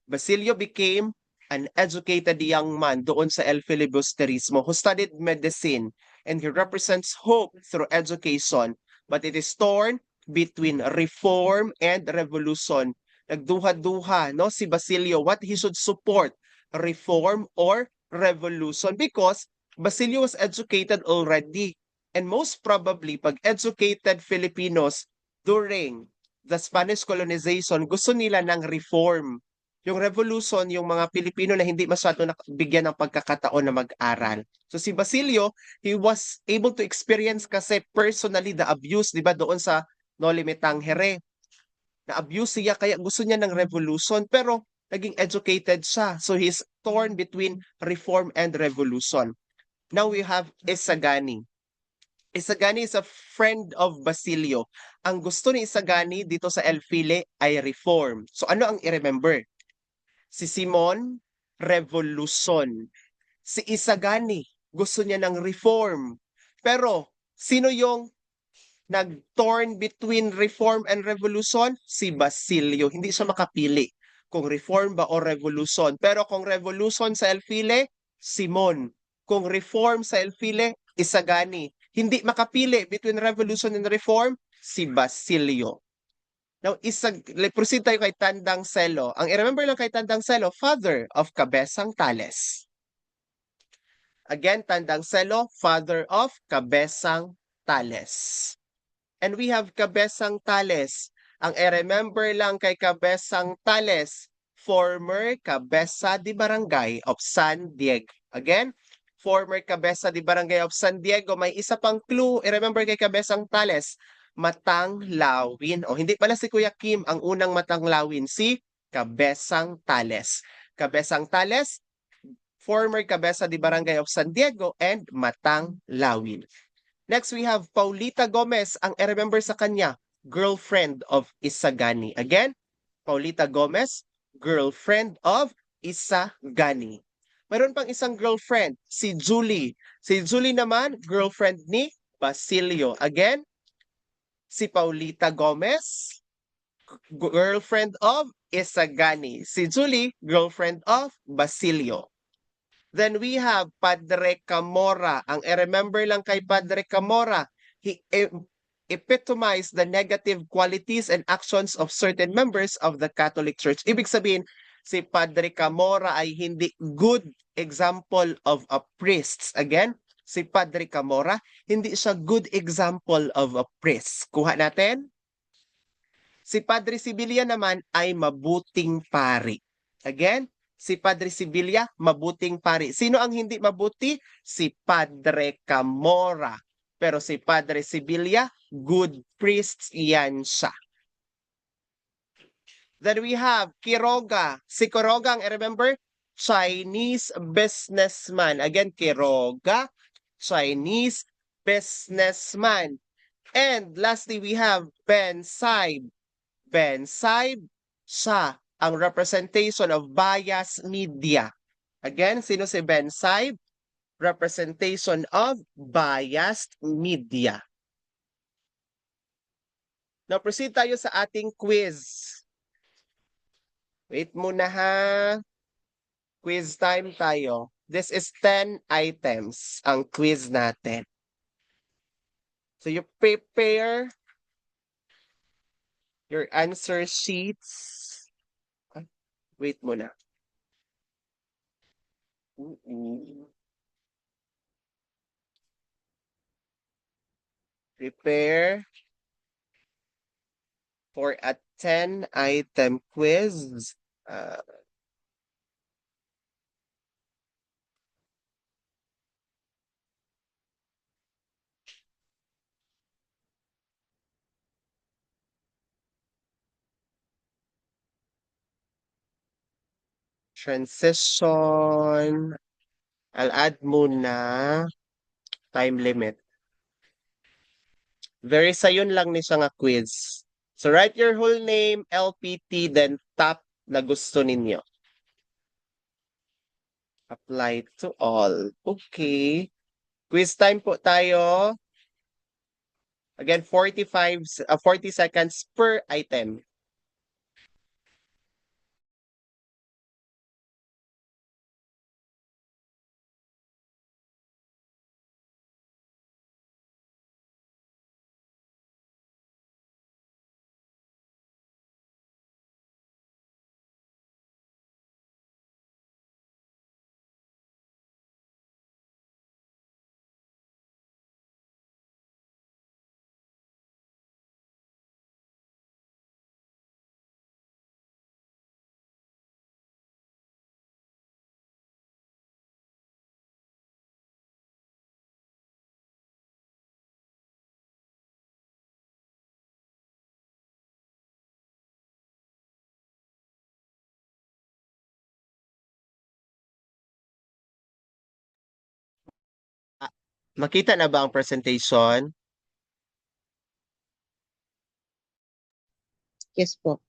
Basilio became an educated young man doon sa El Filibusterismo who studied medicine, and he represents hope through education, but it is torn between reform and revolution. Nagduha-duha, no, si Basilio, what he should support, reform or revolution, because Basilio was educated already, and most probably, pag educated Filipinos during the Spanish colonization, gusto nila ng reform. Yung revolution, yung mga Pilipino na hindi masyado bigyan ng pagkakataon na mag-aral. So si Basilio, he was able to experience kasi personally the abuse, di ba, doon sa No Limitang Here. Na-abuse siya kaya gusto niya ng revolution pero naging educated siya. So he's torn between reform and revolution. Now we have Isagani. Isagani is a friend of Basilio. Ang gusto ni Isagani dito sa El File ay reform. So ano ang i-remember? Si Simon, revolution. Si Isagani, gusto niya ng reform. Pero sino yung nag-torn between reform and revolution? Si Basilio. Hindi siya makapili kung reform ba o revolution. Pero kung revolution sa El File, Simon. Kung reform sa El File, Isagani. Hindi makapili between revolution and reform, si Basilio. Now, proceed tayo kay Tandang Selo. Ang i-remember lang kay Tandang Selo, father of Cabesang Tales. Again, Tandang Selo, father of Cabesang Tales. And we have Cabesang Tales. Ang i-remember lang kay Cabesang Tales, former Cabeza de Barangay of San Diego. Again, former Cabeza de Barangay of San Diego. May isa pang clue, i-remember kay Cabesang Tales, matang lawin. O hindi pala si Kuya Kim ang unang matang lawin, si Cabesang Tales. Cabesang Tales, former Cabeza de Barangay of San Diego and matang lawin. Next, we have Paulita Gomez. Ang i-remember sa kanya, girlfriend of Isagani. Again, Paulita Gomez, girlfriend of Isagani. Mayroon pang isang girlfriend, si Julie. Si Julie naman, girlfriend ni Basilio. Again, si Paulita Gomez, girlfriend of Isagani. Si Julie, girlfriend of Basilio. Then we have Padre Camora. Ang i-remember lang kay Padre Camora, he epitomized the negative qualities and actions of certain members of the Catholic Church. Ibig sabihin, si Padre Camora ay hindi good example of a priest. Again, si Padre Camora, hindi siya good example of a priest. Kuha natin. Si Padre Sibilia naman ay mabuting pari. Again, si Padre Sibilia, mabuting pari. Sino ang hindi mabuti? Si Padre Camora. Pero si Padre Sibilia, good priest yan siya. Then we have Quiroga. Si Quiroga, ang remember, Chinese businessman. Again, Quiroga, Chinese businessman. And lastly, we have Ben Saib. Ben Saib, siya ang representation of bias media. Again, sino si Ben Saib? Representation of biased media. Now, proceed tayo sa ating quiz. Wait muna ha. Quiz time tayo. This is 10 items ang quiz natin. So you prepare your answer sheets. Wait muna. Prepare for a 10-item quiz. Transition. I'll add muna time limit. Very sayon lang ni siya nga quiz. So write your whole name, LPT, then tap na gusto ninyo. Apply to all. Okay. Quiz time po tayo. Again, 40 seconds per item. Makita na ba ang presentation? Yes po.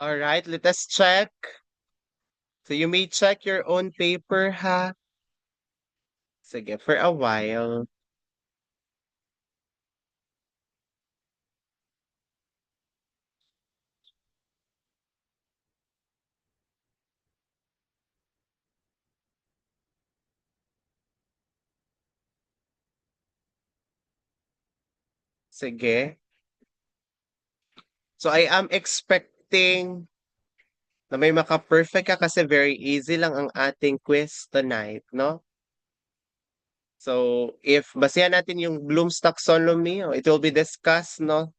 All right, let us check. So you may check your own paper, ha? Sige, for a while. Sige. So I am expecting na may maka-perfect ka kasi very easy lang ang ating quiz tonight, no? So, if basehan natin yung Bloom's taxonomy, it will be discussed, no,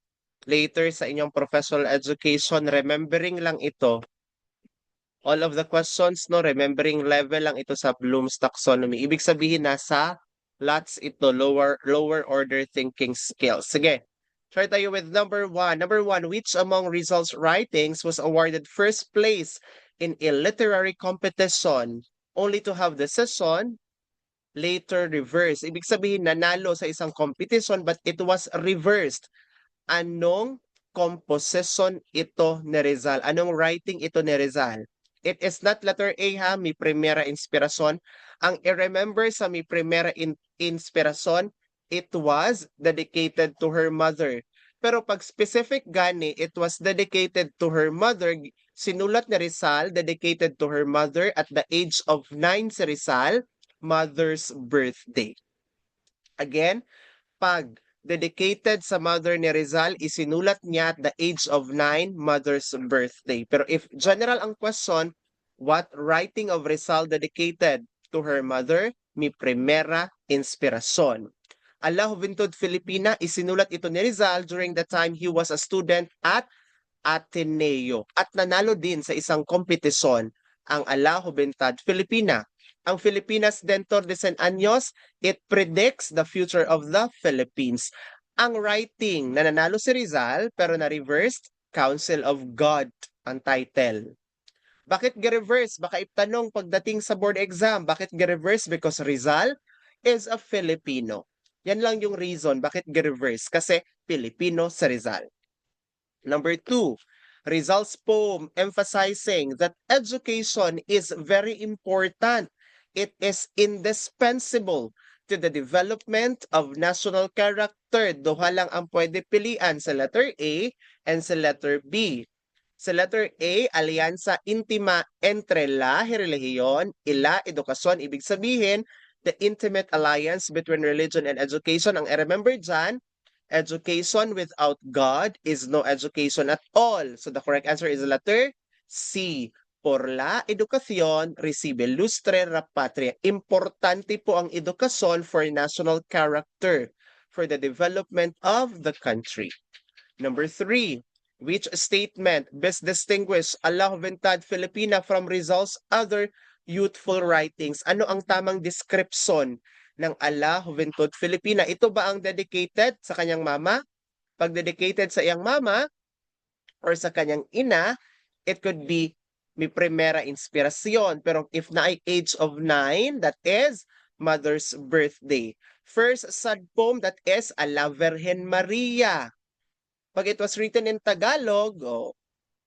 later sa inyong professional education. Remembering lang ito, all of the questions, no, remembering level lang ito sa Bloom's taxonomy. Ibig sabihin nasa lots ito, lower order thinking skills. Sige, try tayo with number 1. Number 1, which among Rizal's writings was awarded first place in a literary competition only to have the session later reversed? Ibig sabihin nanalo sa isang competition but it was reversed. Anong composition ito ni Rizal? Anong writing ito ni Rizal? It is not letter A, ha, mi primera inspirasyon. Ang i-remember sa mi primera inspirasyon, it was dedicated to her mother. Pero pag specific gani, it was dedicated to her mother. Sinulat ni Rizal, dedicated to her mother at the age of 9 si Rizal, mother's birthday. Again, pag dedicated sa mother ni Rizal, isinulat niya at the age of 9, mother's birthday. Pero if general ang question, what writing of Rizal dedicated to her mother? Mi primera inspirasyon. Ala Juventud Filipina, isinulat ito ni Rizal during the time he was a student at Ateneo. At nanalo din sa isang kompetisyon ang Ala Juventud Filipina. Ang Filipinas Dentor de 100 Años, it predicts the future of the Philippines. Ang writing na nanalo si Rizal pero na-reversed, Council of God ang title. Bakit ga-reverse? Baka itanong pagdating sa board exam, bakit ga-reverse? Because Rizal is a Filipino. Yan lang yung reason bakit ga-reverse. Kasi Filipino sa Rizal. Number 2, Rizal's poem emphasizing that education is very important. It is indispensable to the development of national character. Duha lang ang pwede pilian sa letter A and sa letter B. Sa letter A, aliansa intima entre la relihiyon y la edukasyon. Ibig sabihin, the intimate alliance between religion and education. Ang i-remember dyan, education without God is no education at all. So the correct answer is letter C. Por la educación recibe lustre la patria. Importante po ang edukasyon for national character, for the development of the country. Number 3, which statement best distinguish Ala Juventud Filipina from Rizal's other youthful writings? Ano ang tamang description ng Ala Juventud Filipina? Ito ba ang dedicated sa kanyang mama? Pag dedicated sa iyang mama or sa kanyang ina, it could be mi primera inspirasyon. Pero if na ay age of 9, that is mother's birthday. First sad poem, that is Ala Virgen Maria. Pag it was written in Tagalog,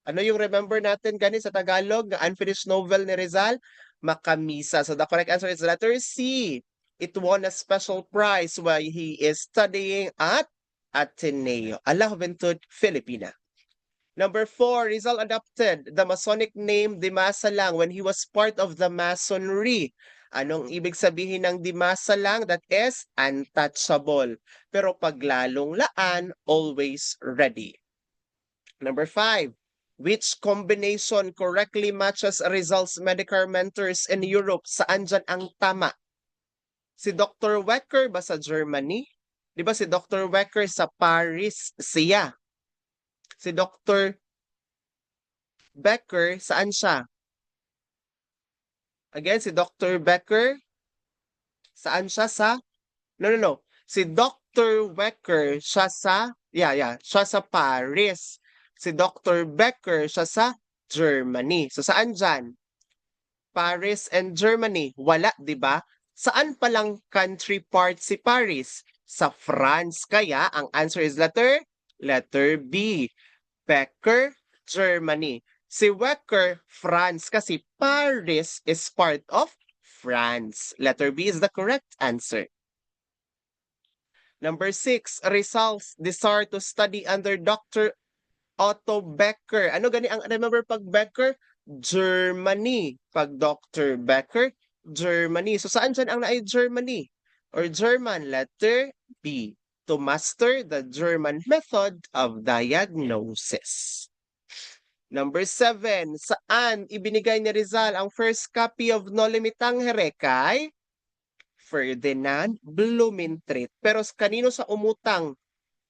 ano yung remember natin gani sa Tagalog na unfinished novel ni Rizal? Makamisa. So the correct answer is letter C. It won a special prize while he is studying at Ateneo, Ala Juventud Filipina. Number 4, Rizal adopted the Masonic name Dimasalang when he was part of the Masonry. Anong ibig sabihin ng Dimasalang? That is untouchable. Pero paglalong laan, always ready. Number 5, which combination correctly matches Rizal's medical mentors in Europe? Saan dyan ang tama? Si Dr. Wecker ba sa Germany? Di ba si Dr. Wecker sa Paris siya? Si Dr. Becker, saan siya? Again, si Dr. Becker, saan siya sa? No. Si Dr. Wecker, siya sa, siya sa Paris. Si Dr. Becker, siya sa Germany. So, saan dyan? Paris and Germany. Wala, di ba? Saan palang country part si Paris? Sa France. Kaya ang answer is letter B. Becker, Germany. Si Wecker, France. Kasi Paris is part of France. Letter B is the correct answer. Number 6, Rizal's desire to study under Dr. Otto Becker. Ano gani ang remember pag Becker? Germany. Pag Dr. Becker, Germany. So saan dyan ang naay Germany? Or German? Letter B. To master the German method of diagnosis. Number 7, saan ibinigay ni Rizal ang first copy of Noli Me Tangere kay Ferdinand Blumentritt? Pero kanino sa umutang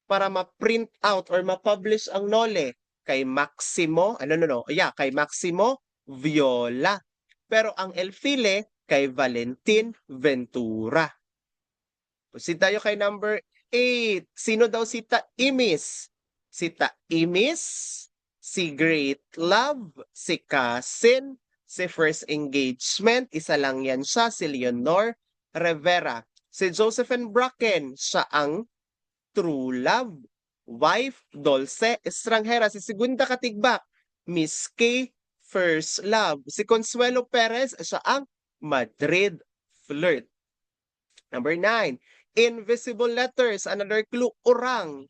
para ma-print out or ma-publish ang Nole? Kay Maximo, kay Maximo Viola. Pero ang El File kay Valentin Ventura. Proceed tayo kay number 8. Sino daw si Taimis? Si Taimis, si Great Love, si Cousin, si First Engagement, isa lang yan siya, si Leonor Rivera. Si Josephine Bracken, siya ang True Love. Wife, Dulce Estranghera. Si Segunda Katigbak, Miss K, First Love. Si Consuelo Perez, siya ang Madrid Flirt. Number 9, Invisible Letters. Another clue, Urang.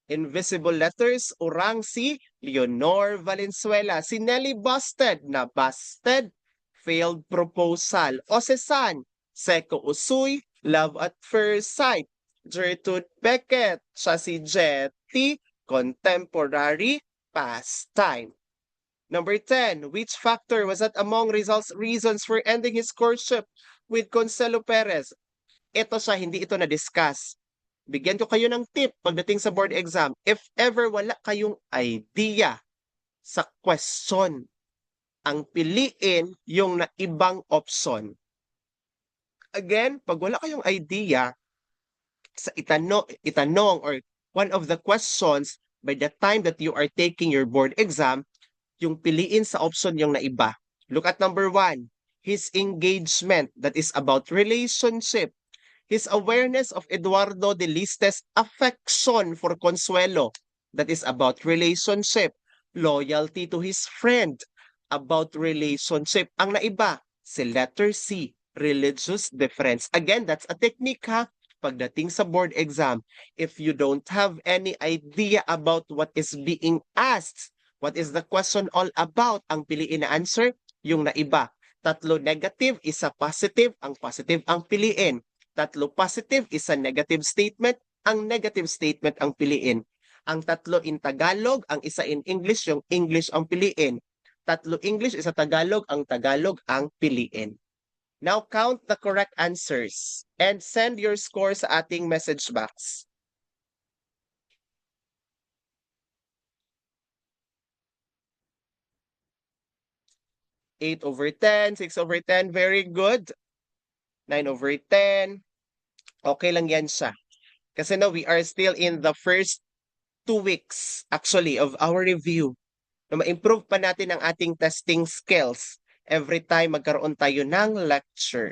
Invisible Letters, Urang si Leonor Valenzuela. Si Nelly Busted, na Busted, Failed Proposal. Osesan, Seko Usuy, Love at First Sight. Gertrude Beckett, siya si Jetty, Contemporary Pastime. Number 10, which factor was that among Rizal's reasons for ending his courtship with Consuelo Perez? Ito siya, hindi ito na-discuss. Bigyan ko kayo ng tip pagdating sa board exam. If ever wala kayong idea sa question, ang piliin yung na ibang option. Again, pag wala kayong idea sa itanong or one of the questions, by the time that you are taking your board exam, yung piliin sa option yung naiba. Look at number 1, his engagement, that is about relationship. His awareness of Eduardo de Liste's affection for Consuelo, that is about relationship. Loyalty to his friend, about relationship. Ang naiba, si letter C, religious difference. Again, that's a technique ha. Pagdating sa board exam, if you don't have any idea about what is being asked, what is the question all about, ang piliin na answer, yung naiba. 3 negative, isa positive, ang positive ang piliin. 3 positive, isa negative statement, ang negative statement ang piliin. Ang 3 in Tagalog, ang isa in English, yung English ang piliin. 3 English, isa Tagalog, ang Tagalog ang piliin. Now count the correct answers and send your score sa ating message box. Eight over 10, 6 over 10, very good. 9 over 10, okay lang yan siya. Kasi now we are still in the first 2 weeks actually of our review. Na ma-improve pa natin ang ating testing skills every time magkaroon tayo ng lecture.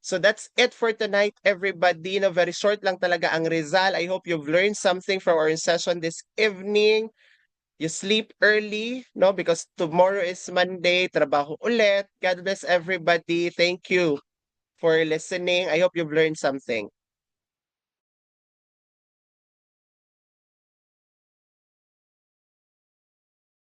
So that's it for tonight, everybody. No, very short lang talaga ang Rizal. I hope you've learned something from our session this evening. You sleep early, no? Because tomorrow is Monday, trabaho ulit. God bless everybody. Thank you for listening. I hope you've learned something.